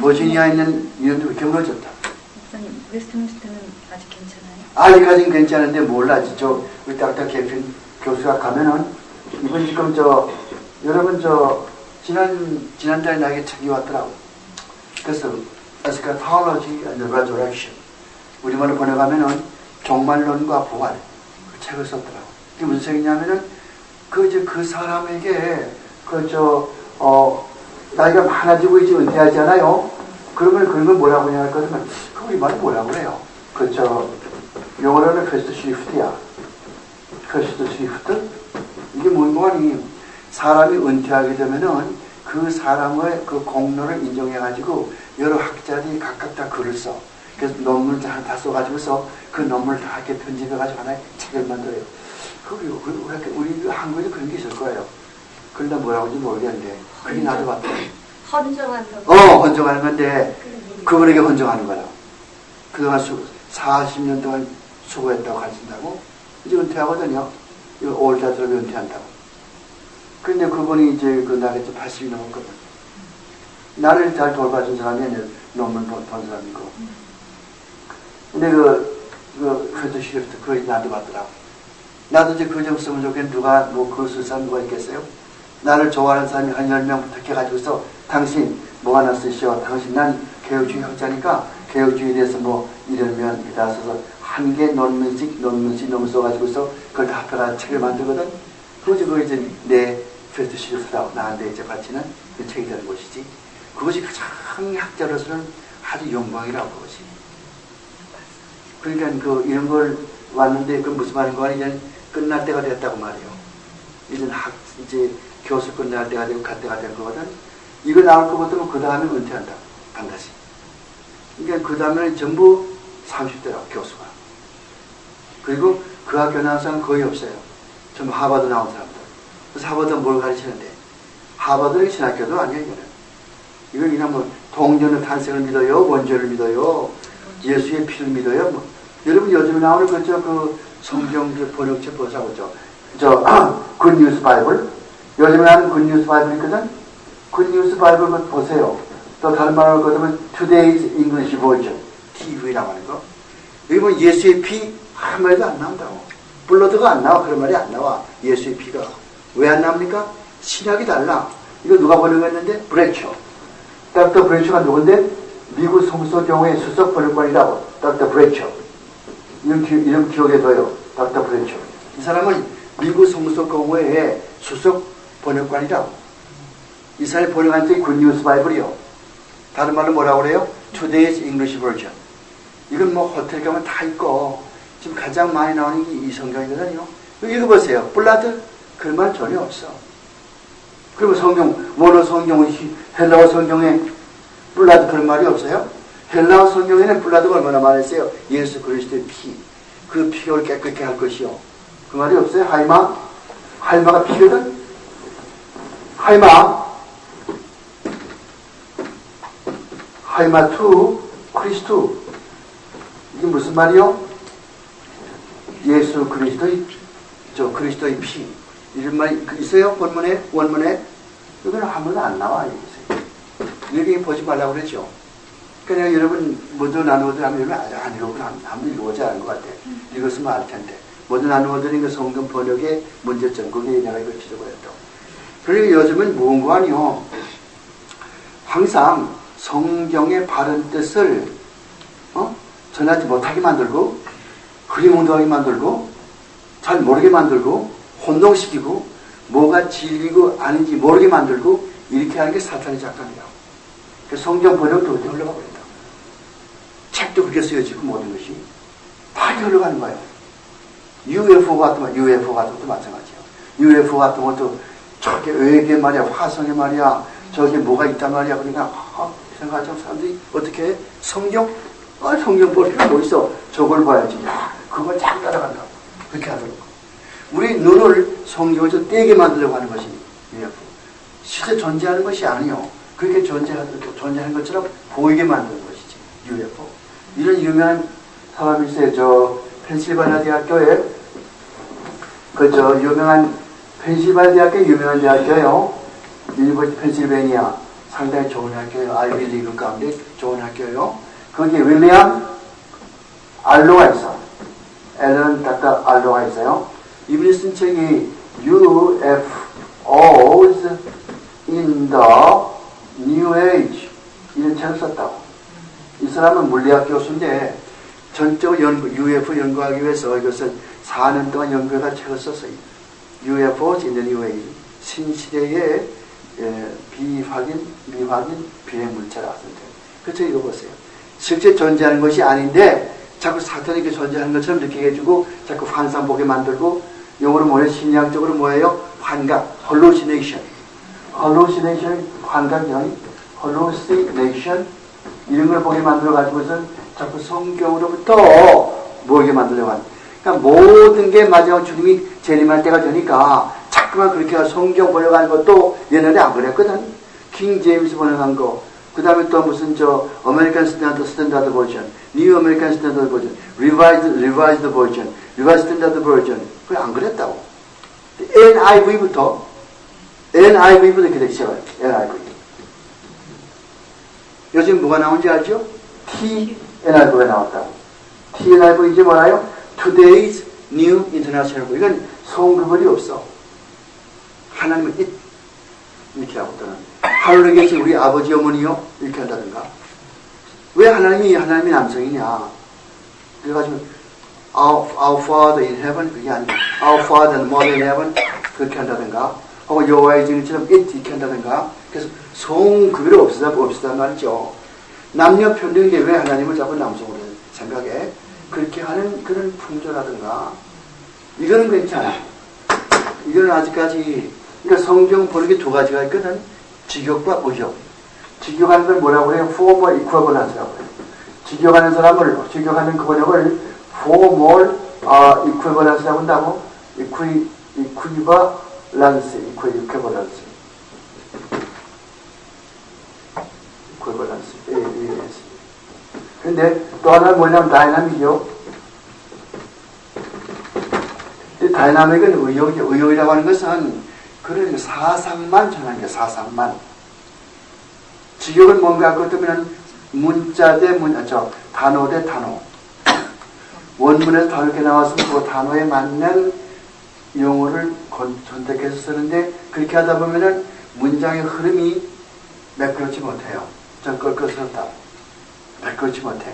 버지니아에 있는 유니언도 그렇게 무너졌다. 목사님, 웨스트민스터는 아직 괜찮아요? 아직까지는 괜찮은데 몰라지. 우리 닥터 개핀 교수가 가면은 이번 지금 여러분 지난달에 나에게 책이 왔더라고. 그래서 Eschatology and Resurrection 우리말로 번역하면은 종말론과 부활 그 책을 썼더라고. 이게 무슨 책이냐면은 그 사람에게 나이가 많아지고 이제 은퇴하잖아요. 그러면 그런 걸 뭐라고 해야 할 거면 그 우리말로 뭐라고 해요? 영어로는 퍼스트 쉬프트야. 퍼스트 쉬프트? 이게 뭔가니 사람이 은퇴하게 되면은 그 사람의 그 공로를 인정해가지고 여러 학자들이 각각 다 글을 써. 그래서 논문을 다 써가지고서 그 논문을 다 이렇게 편집해가지고 하나의 책을 만들어요. 우리 한국에도 그런 게 있을 거예요. 그러다 뭐라고 하는지 모르겠는데. 그게 나도 봤다. 헌정한다고. 헌정하는 건데 그분에게 헌정하는 거라. 그동안 40년 동안 수고했다고 가르친다고 이제 은퇴하거든요. 이거 5월달 들어면 은퇴한다고. 근데 그분이 이제 나이가 80이 넘었거든. 나를 잘 돌봐준 사람이 아니라 논문 본 사람이고. 근데 그것도 시리프트 그거 나도 받더라고. 나도 이제 그 점 쓰면 좋겠는데 그걸 쓸 사람 누가 있겠어요? 나를 좋아하는 사람이 한 10명 부탁해가지고서 당신 뭐 하나 쓰시오. 당신 난 개혁주의 학자니까 개혁주의에 대해서 이러면 기다 써서 한 개 논문씩 써가지고서 그걸 다 합해가 책을 만들거든. 그것이 이제 내 베스트 시리즈다 나한테 이제 바치는 그 책이 되는 것이지. 그것이 가장 학자로서는 아주 영광이라고 그것이. 그러니까 이런 걸 왔는데 그 무슨 말인가 하니 이제 끝날 때가 됐다고 말이에요. 이제 교수 끝날 때가 되고 갈 때가 된 거거든. 이거 나올 것 같으면 그 다음에 은퇴한다. 반드시. 그러니까 그 다음에는 전부 30대라고 교수가. 그리고 그 학교 나온 사람은 거의 없어요. 전부 하버드 나온 사람들. 그래서 하버드는 뭘 가르치는데? 하버드는 신학교도 아니에요, 이거는 그냥 뭐 동전의 탄생을 믿어요, 원죄를 믿어요, 예수의 피를 믿어요. 뭐. 여러분 요즘에 나오는 그 성경 번역책 보자고죠. 굿뉴스 바이블. 요즘에 나오는 굿뉴스 바이블 있거든. 굿뉴스 바이블 보세요. 또 다른 말로 거두면 Today's English Version, TV라고 하는 거. 여기 보면 예수의 피 한 마디도 안 나온다고. 블러드가 안 나와. 그런 말이 안 나와. 예수의 피가. 왜 안 나옵니까? 신학이 달라. 이거 누가 번역했는데? 브레처. 닥터 브레처가 누군데? 미국 성서경회 수석 번역관이라고. 닥터 브레처. 이름 기억해둬요. 닥터 브레처. 이 사람은 미국 성서경회의 수석 번역관이라고. 이 사람이 번역한 책이 굿뉴스 바이블이요. 다른 말로 뭐라고 그래요? Today's English Version. 이건 뭐 호텔 가면 다 있고 지금 가장 많이 나오는 게 이 성경이거든요. 읽어보세요. 블라드? 그런 말 전혀 없어. 그리고 원어 성경은 헬라어 성경에 블라드 그런 말이 없어요. 헬라어 성경에는 블라드가 얼마나 많았어요. 예수 그리스도의 피. 그 피를 깨끗게 할 것이요. 그 말이 없어요. 하이마가 피거든. 하이마 투 크리스투. 이게 무슨 말이요? 예수 그리스도의 그리스도의 피. 이런 말이 있어요? 원문에? 이거는 한 번도 안 나와. 여기 보지 말라고 그랬죠. 그러니까 여러분 모두 나누어들 하면 여러분 안 읽어보면 아무도 읽어보지 않은 것 같아. 읽었으면 알 텐데. 모두 나누어들인 그 성경 번역의 문제점. 그게 내가 이걸 지적을 했다고. 그러니까 요즘은 무언가 아니요. 항상 성경의 바른 뜻을 전하지 못하게 만들고 흐리멍덩하게 만들고 잘 모르게 만들고 혼동시키고 뭐가 진리고 아닌지 모르게 만들고 이렇게 하는 게 사탄의 작전이라고. 성경 번역도 그렇게 흘러가고 있다. 책도 그렇게 쓰여지고 모든 것이 다 흘러가는 거예요. UFO 같은 것도 마찬가지예요. UFO 같은 것도 저게 외계 말이야, 화성에 말이야, 저게 뭐가 있단 말이야. 그러니까 생각하죠. 사람들이 어떻게 해? 성경 볼 필요 뭐 있어? 저걸 봐야지. 그걸 잘 따라간다. 그렇게 하더라고. 우리 눈을 성경에서 떼게 만들려고 하는 것이 UFO. 실제 존재하는 것이 아니요. 그렇게 존재하는 것처럼 보이게 만드는 것이지. UFO. 이런 유명한 사람이 있어요. 펜실바니아 대학교에 유명한 대학교요. 유니버시티 펜실베니아 상당히 좋은 학교예요. 아이비 리그 가운데 좋은 학교예요. 거기에 윌리엄 알로가 있어. 앨런 닥터 알로가 있어요. 이분이 쓴 책이 UFOs in the New Age 이런 책을 썼다고. 이 사람은 물리학 교수인데 전적으로 UFO 연구하기 위해서 이것을 4년 동안 연구해서 책을 썼어요. UFOs in the New Age. 신시대의 미확인 비행물체라고 하는데 그 책 읽어보세요. 실제 존재하는 것이 아닌데 자꾸 사탄이 그 존재하는 것처럼 느끼게 해주고 자꾸 환상 보게 만들고 영어로 뭐예요? 심리학적으로 뭐예요? 환각, hallucination 환각이 hallucination 이런 걸 보게 만들어 가지고선 자꾸 성경으로부터 모르게 만들려고 하는. 그러니까 모든 게 마지막 주님이 재림할 때가 되니까 자꾸만 그렇게 성경 번역하는 것도 옛날에 안 그랬거든. 킹 제임스 번역한 거. 그 다음에 또 무슨 아메리칸 스탠다드 버전, 뉴 아메리칸 스탠다드 버전, 리바이즈드 버전, 리바이즈 스탠다드 버전. 그게 안 그랬다고. NIV부터 이렇게 되기 시작해요. NIV. 요즘 뭐가 나온지 알죠? TNIV가 나왔다고. TNIV 이제 뭐라요? Today's New International. 이건 성구별이 없어. 하나님은 이렇게 하고 또는 하늘에 계신 우리 아버지 어머니요 이렇게 한다든가. 왜 하나님이 남성이냐? 그래가지고 Our Father in Heaven 그게 아니고 Our Father and Mother in Heaven 그렇게 한다든가, 혹은 여호와의 증인처럼 it 이렇게 한다든가. 그래서 성급이를 없애다 말이죠. 남녀 평등인데 왜 하나님을 자꾸 남성으로 생각해? 그렇게 하는 그런 풍조라든가, 이거는 괜찮아. 이거는 아직까지, 그러니까 성경 보는 게 두 가지가 있거든. 직역과 의역. 직역하는 걸 뭐라고 해요? formal equivalence라고 해요. 직역하는 그 번역을 formal equivalence라고 한다고? equivalence. 근데 또 하나는 뭐냐면 다이나믹이요. 다이나믹은 의역이요. 의역이라고 하는 것은 그런 사상만 전하는 게 사상만. 직역은 뭔가 그렇다면 문자 대 단어 대 단어. 원문에서 다르게 나왔으면 그 단어에 맞는 용어를 선택해서 쓰는데 그렇게 하다 보면은 문장의 흐름이 매끄럽지 못해요. 좀 껄끄럽다. 매끄럽지 못해.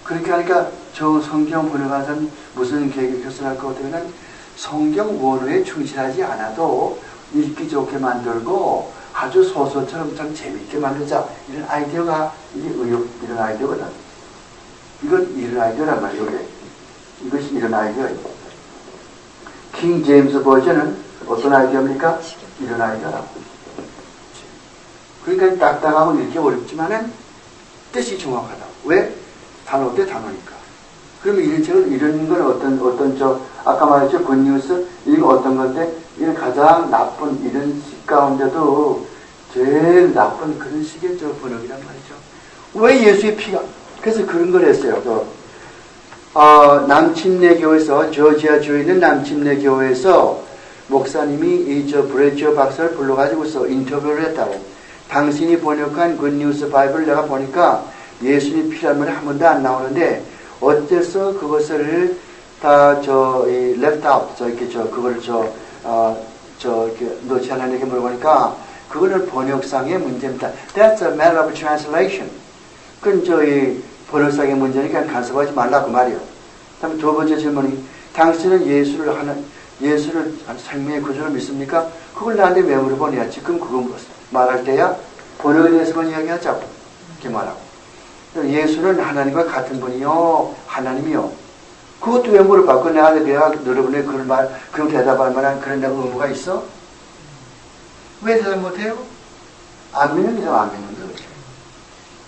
그렇게 하니까 저 성경 번역하는 사람 무슨 계획을 결정할 것 같으면 성경 원어에 충실하지 않아도 읽기 좋게 만들고 아주 소설처럼 참 재미있게 만들자. 이런 아이디어가 이게 이런 아이디어거든. 이건 이런 아이디어란 말이에요. 이것이 이런 아이디어예요. 킹 제임스 버전은 어떤 아이디어입니까? 이런 아이디어라고. 그러니까 딱딱하고 읽기 어렵지만은 뜻이 정확하다. 왜? 단어 대 단어니까. 그러면 이런 책은 이런 건 아까 말했죠. 굿뉴스 이거 어떤 건데 이런 가장 나쁜 이런 식 가운데도 제일 나쁜 그런 식의 번역이란 말이죠. 왜 예수의 피가? 그래서 그런 걸 했어요. 남침내 교회에서 조지아주에 있는 남침내 교회에서 목사님이 브레이저 박사를 불러가지고서 인터뷰를 했다고. 당신이 번역한 굿뉴스 바이블을 내가 보니까 예수님 피라는 말이 한 번도 안 나오는데 어째서 그것을 다 left out 그걸 이렇게 놓지 않았는지 물어보니까 그거는 번역상의 문제입니다. That's a matter of translation. 그건 번역상의 문제니까 간섭하지 말라 그 말이에요. 다음 두 번째 질문이 당신은 예수를 생명의 구주로 믿습니까? 그걸 나한테 왜 물어보냐? 지금 그거 말할 때야 번역에 대해서만 이야기하자고 이렇게 말하고 예수는 하나님과 같은 분이요 하나님이요. 그것도 왜 물어봐? 내가 여러분의 그런 대답할 만한 그런 내가 의무가 있어? 왜 대답 못해요? 안 믿는 게 안 믿는 거죠.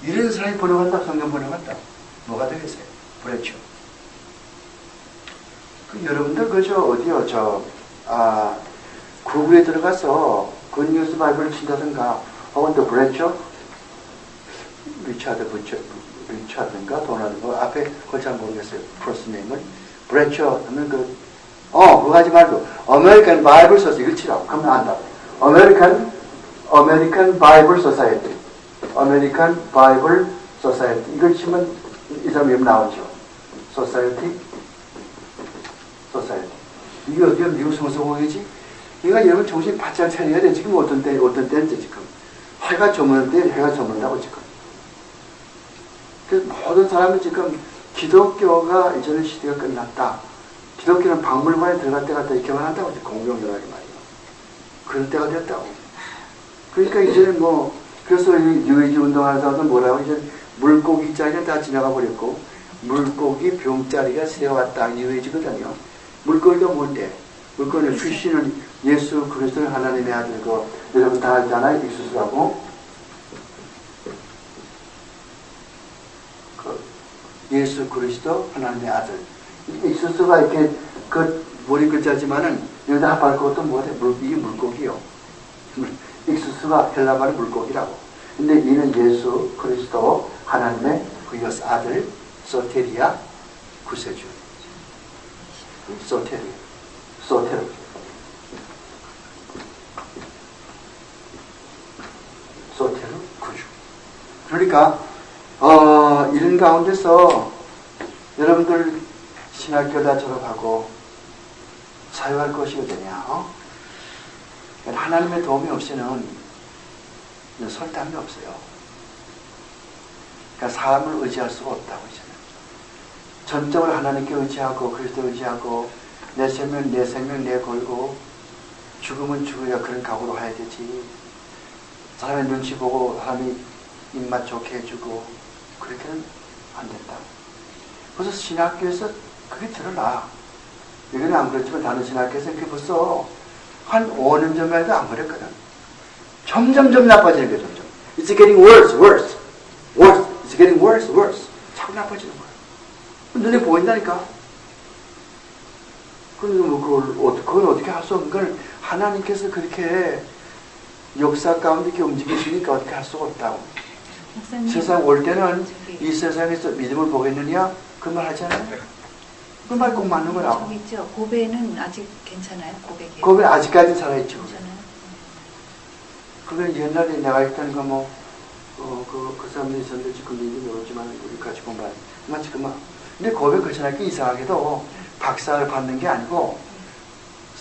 이런 사람이 번역한다, 성경 번역한다. 뭐가 되겠어요? 그렇죠. 여러분들 어디요? 구글에 들어가서 굿뉴스 바이블을 친다든가 혹은 또 브레처 리차드인가 도나든가 앞에 그걸 잘 모르겠어요. 프로스 네임을 브레처 하면 그거 하지 말고 아메리칸 바이블 소사이티 이걸 치라고. 그러면 안다. 아메리칸 바이블 소사이티 이걸 치면 이 사람 이름 나오죠. 소사이티 이게 어디가 미국 성서공이지? 이거 여러분 정신 바짝 차려야 돼. 지금 어떤 때인지 지금 해가 저물 때 해가 저물다고 지금. 그래서 모든 사람이 지금 기독교가 이제는 시대가 끝났다. 기독교는 박물관에 들어갈 때가 이렇게 한다고 공공연하게 말이에요. 그런 때가 됐다고. 그러니까 이제는 그래서 뉴에이지 운동하는 사람들은 뭐라고 이제 물고기 자리는 다 지나가 버렸고 물고기 병자리가 시대가 왔다. 뉴에이지거든요. 물고기가 뭔데? 물고기는 출신은 예수 그리스도는 하나님의 아들이고 여러분 다 알잖아요. 익수수라고. 예수 그리스도 하나님의 아들. 익수수가 이렇게 머리 글자지만은 여기다 합할 것도 뭐래? 이게 물고기요. 익수수가 헬라말의 물고기라고. 근데 이는 예수 그리스도 하나님의 그리스 아들 소테리아 구세주. 소테르 구주. 그러니까 이런 가운데서 여러분들 신학교 다 졸업하고 사회할 것이거든요. 하나님의 도움이 없이는 설탕이 없어요. 그러니까 사람을 의지할 수가 없다고 이제는. 전적으로 하나님께 의지하고 그리스도 의지하고 내 생명 내 걸고 죽으면 죽어야 그런 각오로 해야 되지. 사람의 눈치 보고 사람이 입맛 좋게 해주고 그렇게는 안 된다. 그래서 신학교에서 그게 드러나. 여기는 안 그렇지만 다른 신학교에서 그게 벌써 한 5년 전만 해도 안 그랬거든. 점점 나빠지는 거야, 점점. It's getting worse, worse, worse. It's getting worse, worse. 자꾸 나빠지는 거야. 눈에 보인다니까. 그건 어떻게 할 수 없는 걸 하나님께서 그렇게 역사 가운데 이렇게 움직이시니까 어떻게 할 수가 없다고. 목사님, 세상 올 때는 이 세상에서 믿음을 보겠느냐? 그 말 하잖아요. 그 말 꼭 맞는 거라고. 저기 있죠. 고배는 아직 괜찮아요? 고백이. 거기 아직까지 살아있죠. 괜찮아요? 그건 옛날에 내가 했던 거 뭐, 그 사람들이 있었는데 지금인지 모르지만 우리 같이 공부한. 마치 그만. 근데 고백 그렇잖아요. 이상하게도 박사를 받는 게 아니고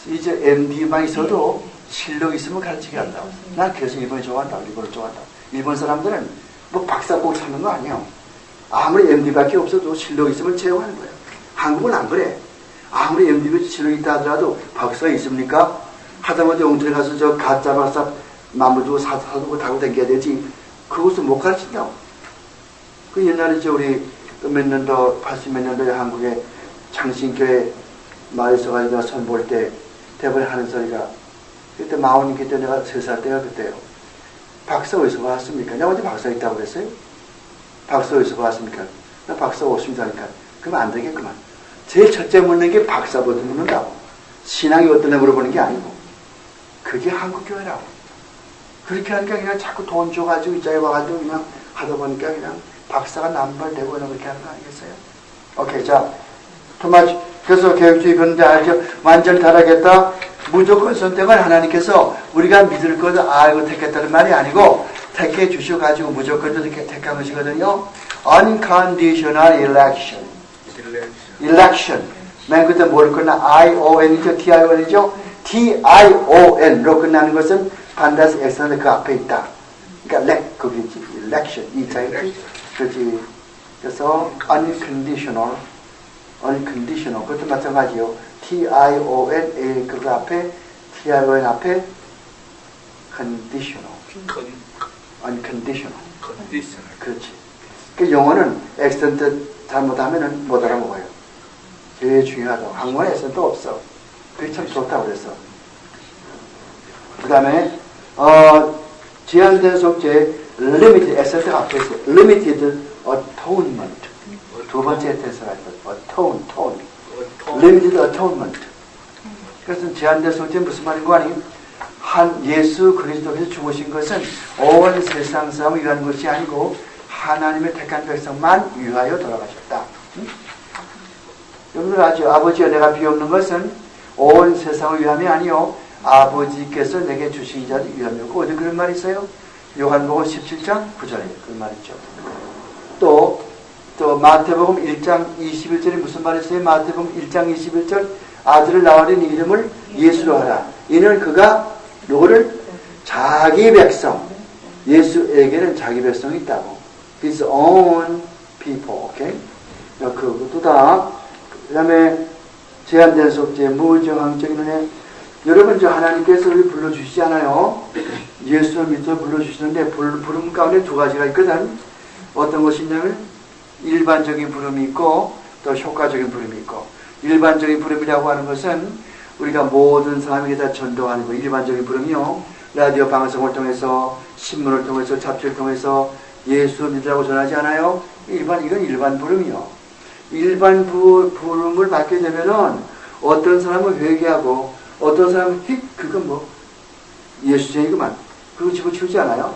이제 MD만 있어도 실력 있으면 가르치게 한다고. 난 그래서 일본을 좋아한다고. 일본을 좋아한다고. 일본 사람들은 뭐 박사 꼭 찾는 거 아니에요. 아무리 MD밖에 없어도 실력 있으면 채용하는 거예요. 한국은 안 그래. 아무리 MD가 실력이 있다 하더라도 박사가 있습니까? 하다못해 옹틀에 가서 저 가짜 박사 마음을 두고 사두고 타고 다녀야 되지. 그것은 못 가르친다고. 그 옛날에 우리 몇 년도, 80몇 년도에 한국에 창신교회 마을에서 가지고 선볼 때 대본에 하는 소리가 그때 마오님 그때 내가 3살 때가 그때요. 박사 어디서 왔습니까? 내가 어디 박사 있다고 그랬어요? 박사 어디서 왔습니까? 나 박사 없습니다니까. 그러면 안 되겠구만. 제일 첫째 묻는 게 박사부터 묻는다고. 신앙이 어떠냐 물어보는 게 아니고. 그게 한국교회라고. 그렇게 하니까 그냥 자꾸 돈 줘가지고 이자에 와가지고 그냥 하다 보니까 그냥 박사가 남발되고 그렇게 하는 거 아니겠어요? 오케이, 자. 토마스, 그래서 교육주의 그런데 알죠? 완전히 타락했다. 무조건 선택은 하나님께서 우리가 믿을 것을 알고 택했다는 말이 아니고 택해 주셔가지고 무조건 이렇게 택한 것이거든요. Unconditional election. Election. 맨 끝에 뭘 끝나? I-O-N이죠? T-I-O-N이죠? T-I-O-N로 끝나는 것은 반드시 X는 그 앞에 있다. 그러니까 거기지. Election. 이 자이지. 그렇지. 그래서 unconditional. 그것도 마찬가지요. T-I-O-N, 그 앞에, T-I-O-N 앞에, conditional. unconditional. 그렇지. 그 영어는 액센트 잘못하면은 못 알아먹어요. 제일 중요하다고. 한국어는 액센트 없어. 그게 참 좋다고 그랬어. 그 다음에, 제한된 속죄, limited, 액센트가 앞에 있어요. limited atonement. 두 번째 텐스가 있어요. limited atonement. 그래서 제한된 속죄는 무슨 말인 거 아니? 한 예수 그리스도께서 죽으신 것은 온 세상 사람을 위한 것이 아니고 하나님의 택한 백성만 위하여 돌아가셨다. 응? 여러분들 아죠? 아버지와 내가 비옵는 것은 온 세상을 위함이 아니요 아버지께서 내게 주신 자를 위함이었고 어디 그런 말이 있어요? 요한복음 17장 9절에 그런 말이 있죠. 또 마태복음 1장 21절에 무슨 말이 있어요? 마태복음 1장 21절 아들을 낳으린 이름을 예수로 하라. 이는 그가 누구를? 자기 백성. 예수에게는 자기 백성이 있다고. His own people. 오케이? 그것도 다. 그 다음에 제한된 속죄, 무정황적인 은혜. 여러분, 저 하나님께서 우리 불러주시지 않아요? 예수를 믿어 불러주시는데 부름 가운데 두 가지가 있거든. 어떤 것이 있냐면 일반적인 부름이 있고 또 효과적인 부름이 있고. 일반적인 부름이라고 하는 것은 우리가 모든 사람에게 다 전도하는 거. 일반적인 부름이요. 라디오 방송을 통해서 신문을 통해서 잡지를 통해서 예수 믿으라고 전하지 않아요? 이건 일반 부름이요. 일반 부름을 받게 되면은 어떤 사람은 회개하고 어떤 사람은 그건 뭐 예수쟁이구만. 그거 집어치우지 않아요?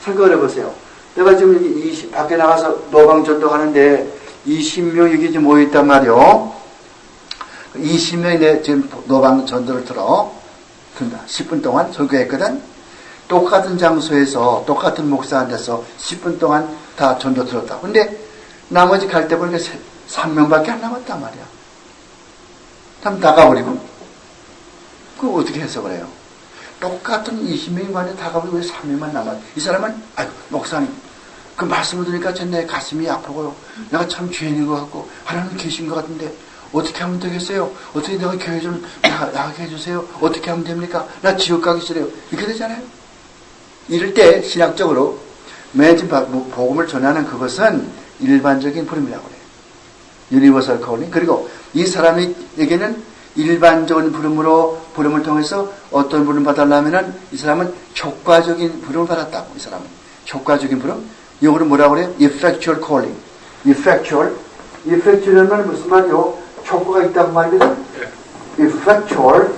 생각을 해보세요. 내가 지금 여기 밖에 나가서 노방 전도하는데 20명 여기 지금 모여있단 말이요. 20명이 내 지금 노방 전도를 들어. 10분 동안 설교했거든. 똑같은 장소에서 똑같은 목사한테서 10분 동안 다 전도 들었다. 근데 나머지 갈 때 보니까 3명밖에 안 남았단 말이야. 참 나가버리고. 그거 어떻게 해석을 해요? 똑같은 20명이 만에 다 가버리고 왜 3명만 남았? 이 사람은 아이고 목사님 그 말씀을 들으니까 내 가슴이 아프고요. 내가 참 죄인인 것 같고 하나님 계신 것 같은데 어떻게 하면 되겠어요? 어떻게 내가 교회 좀 나가게 해주세요? 어떻게 하면 됩니까? 나 지옥 가기 싫어요. 이렇게 되잖아요. 이럴 때 신학적으로 매주 복음을 전하는 그것은 일반적인 부름이라고 해요. 유니버설 calling. 그리고 이 사람에게는 일반적인 부름을 통해서 어떤 부름 받으려면은 이 사람은 효과적인 부름을 받았다고. 이 사람은 효과적인 부름. 영어로 뭐라고 그래요? effectual calling. effectual이라는 말은 무슨 말이요? 효과가 있다고 말이거든. effectual.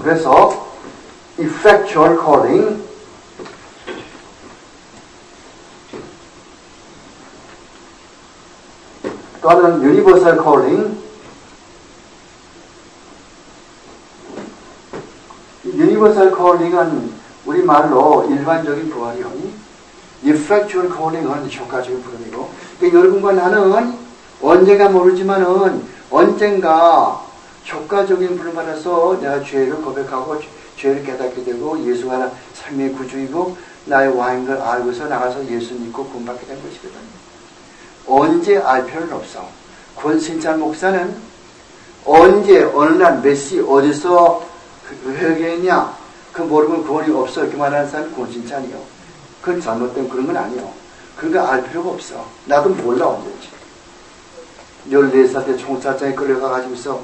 그래서 effectual calling. 또 하나는 universal calling. universal calling은 우리말로 일반적인 부활이요. effectual calling은 효과적인 부름이고, 그러니까 여러분과 나는 언젠가 모르지만은 언젠가 효과적인 부름 받아서 내가 죄를 고백하고 죄를 깨닫게 되고 예수가 삶의 구주이고 나의 왕인 걸 알고서 나가서 예수 믿고 구원받게 된 것이거든. 언제 알 필요는 없어. 권신찬 목사는 언제 어느 날 몇 시 어디서 회개했냐 그 모르면 구원이 없어 이렇게 말하는 사람이 권신찬이요. 그건 잘못된 그런 건 아니요. 그런 거 알 필요가 없어. 나도 몰라 언제인지. 14살 때 총살장에 끌려가가지고서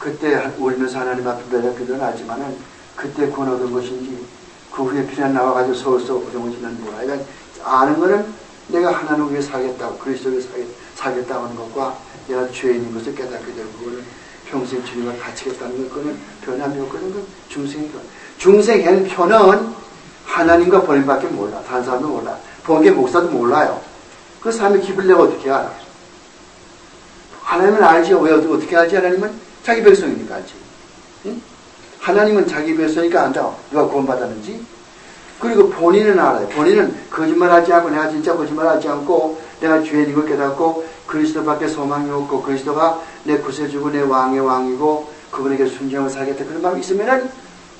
그때 울면서 하나님 앞에 매달 기도는 하지만은 그때 구원 얻은 것인지 그 후에 피난 나와가지고 서울서 고정을 지는 몰라. 그러니까 아는 거는 내가 하나님 위해 살겠다고 그리스도 위해 살겠다고 하는 것과 내가 죄인인 것을 깨닫게 되고 그거는 평생 주님과 갇히겠다는 것은 변함이 없거든. 그 중생의 표는 하나님과 본인밖에 몰라. 다른 사람도 몰라. 본계 목사도 몰라요. 그 사람의 기분을 내가 어떻게 알아? 하나님은 알지요. 왜 어떻게 알지? 하나님은 자기 백성이니까 알지. 응? 하나님은 자기 백성이니까 안다. 누가 구원받았는지. 그리고 본인은 알아요. 본인은 거짓말하지 않고 내가 진짜 거짓말하지 않고 내가 죄인인 걸 깨닫고 그리스도밖에 소망이 없고 그리스도가 내 구세주고 내 왕의 왕이고 그분에게 순종을 살겠다. 그런 마음이 있으면은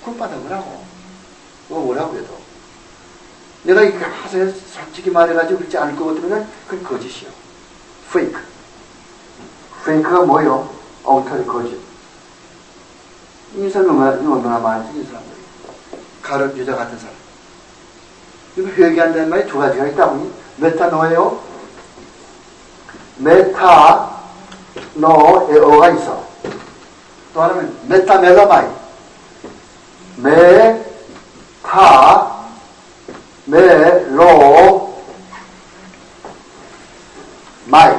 구원받아보라고. 뭐라고 해도. 내가 이렇게 하세요. 솔직히 말해가지고 그렇지 않을 것 같으면은 그건 거짓이요. 페이크. 페이크가 뭐요? 엉터리 거짓. 이 사람 얼마나 많은지 이 사람들이. 가룟 유다 같은 사람. 이거 회개한다는 말이 두 가지가 있다고. 메타노에오, 메타노에오가 있어. 또 하나는 메타멜로마이. 메타멜로마이.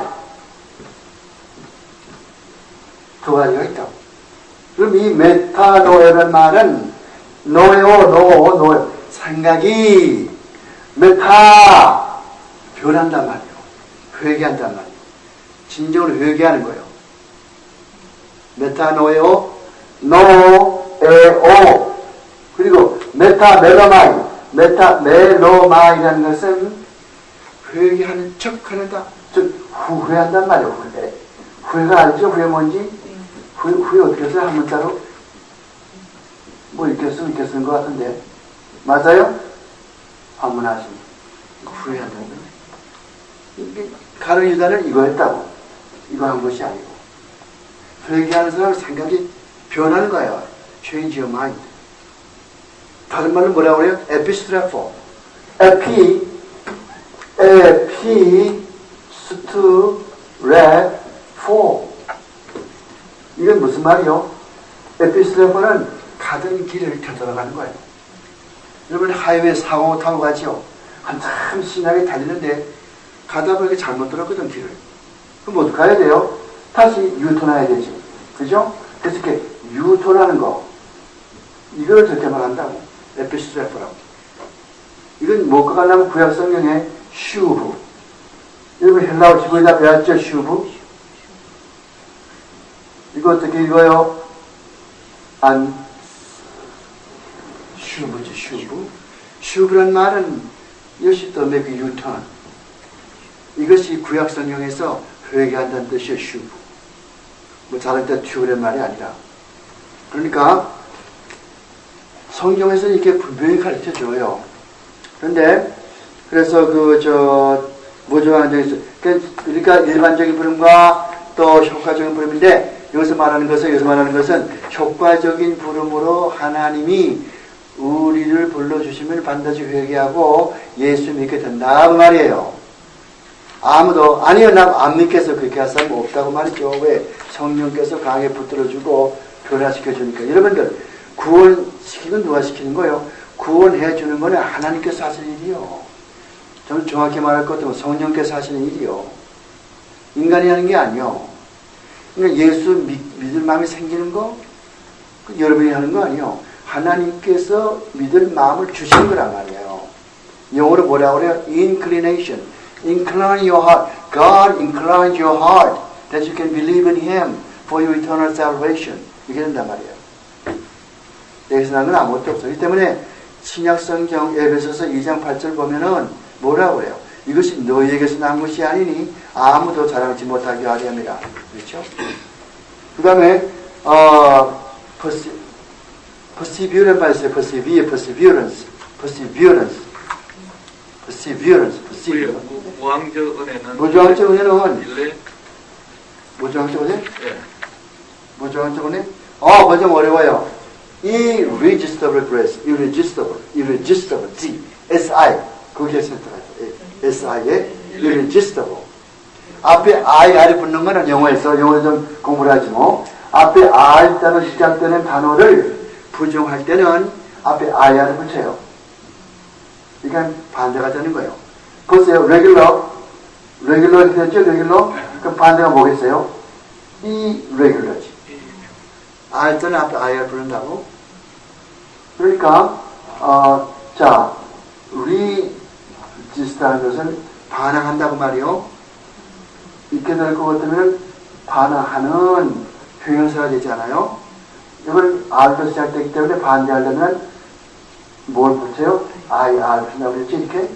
두 가지가 있다고. 그럼 이 메타노에라는 말은 노에오 생각이 메타 변한단 말이에요. 회개한단 말이에요. 진정으로 회개하는 거예요. 메타노에오 노에오 그리고 메타멜로마이라는 것은 회개하는 척하는다. 즉 후회한단 말이에요. 후회가 알죠? 후회 뭔지? 후회 어떻게 써요? 한 문자로? 뭐 이렇게 쓰는 것 같은데 맞아요? 한번 하시면 후회한다는 거예요. 가룟 유다는 이거 했다고. 이거 한 것이 아니고 회개하는 사람 생각이 변하는 거예요. Change your mind. 다른 말로 뭐라고 그래요? 에피스트라포. 에피스트레포. 이건 무슨 말이요? 에피스트라포는 가던 길을 되돌아가는 거예요. 여러분 하이웨이 사고 타고 가지요. 한참 신나게 달리는데 가다 보니까 잘못 들었거든 길을. 그럼 어떻게 해야 돼요? 다시 유턴해야 되지. 그죠? 그래서 이렇게 유턴하는 거. 이걸 저렇게 말한다고. 에피스트라포라고. 이건 뭐가 가려면 구약 성경에 슈브. 여러분 헬라어 지구에다 배웠죠? 슈브. 이거 어떻게 읽어요? 슈브지, 슈브. 슈브란 말은 이것이 또 make 유턴. 이것이 구약 성경에서 회개한다는 뜻이에요, 슈브. 뭐 다른 때 튜브란 말이 아니라. 그러니까 성경에서 이렇게 분명히 가르쳐 줘요. 그런데 그래서 무조건 적이 있어. 그러니까 일반적인 부름과 또 효과적인 부름인데 여기서 말하는 것은 효과적인 부름으로 하나님이 우리를 불러주시면 반드시 회개하고 예수 믿게 된다 그 말이에요. 아무도 아니요 나 안 믿겠어 그렇게 할 사람 없다고 말이죠. 왜? 성령께서 강하게 붙들어주고 변화시켜주니까. 여러분들 구원시키는 누가 시키는 거예요? 구원해주는 거는 하나님께서 하시는 일이요. 좀 정확히 말할 것 같으면 성령께서 하시는 일이요. 인간이 하는 게 아니요. 그러니까 예수 믿을 마음이 생기는 거 여러분이 하는 거 아니요. 하나님께서 믿을 마음을 주시는 거란 말이에요. 영어로 뭐라고 그래요? Inclination. Incline your heart. God inclines your heart that you can believe in Him for your eternal salvation. 이게 된단 말이에요. 여기서 나는 아무것도 없어요. 이 때문에 신약성경 에베소서 2장 8절 보면은 뭐라고 그래요? 이것이 너희에게서 난 것이 아니니 아무도 자랑치 못하게 하려 함이라. 그렇죠? 그 다음에 perseverance 말이에요. perseverance. 무항적 은혜는 무저항적 은혜는 일례? 무저항적 은혜? 예. 무저항적 은혜? 번역 어려워요. irresistible grace, irresistible, G, S-I, 거기에 센터가요. S-I에 irresistible. 앞에 I 붙는 거는 영어에서 좀 공부를 하지 뭐. 앞에 I 단어 시작되는 단어를 부정할 때는 앞에 IR을 붙여요. 그러니까 반대가 되는 거예요. 보세요. regular 됐죠? regular? 그럼 반대가 뭐겠어요? irregular지. R 때는 앞에 IR 부른다고? 그러니까, resist라는 것은 반항한다고 말이요. 있게 될 것 같으면 반항하는 형용사가 되잖아요. 이걸 R로 시작되기 때문에 반대하려면 뭘 붙여요? IR 붙인다고 그랬죠? 이렇게?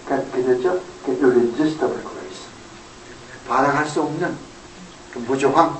그렇게 됐죠? irresistible grace. 반항할 수 없는 무조항.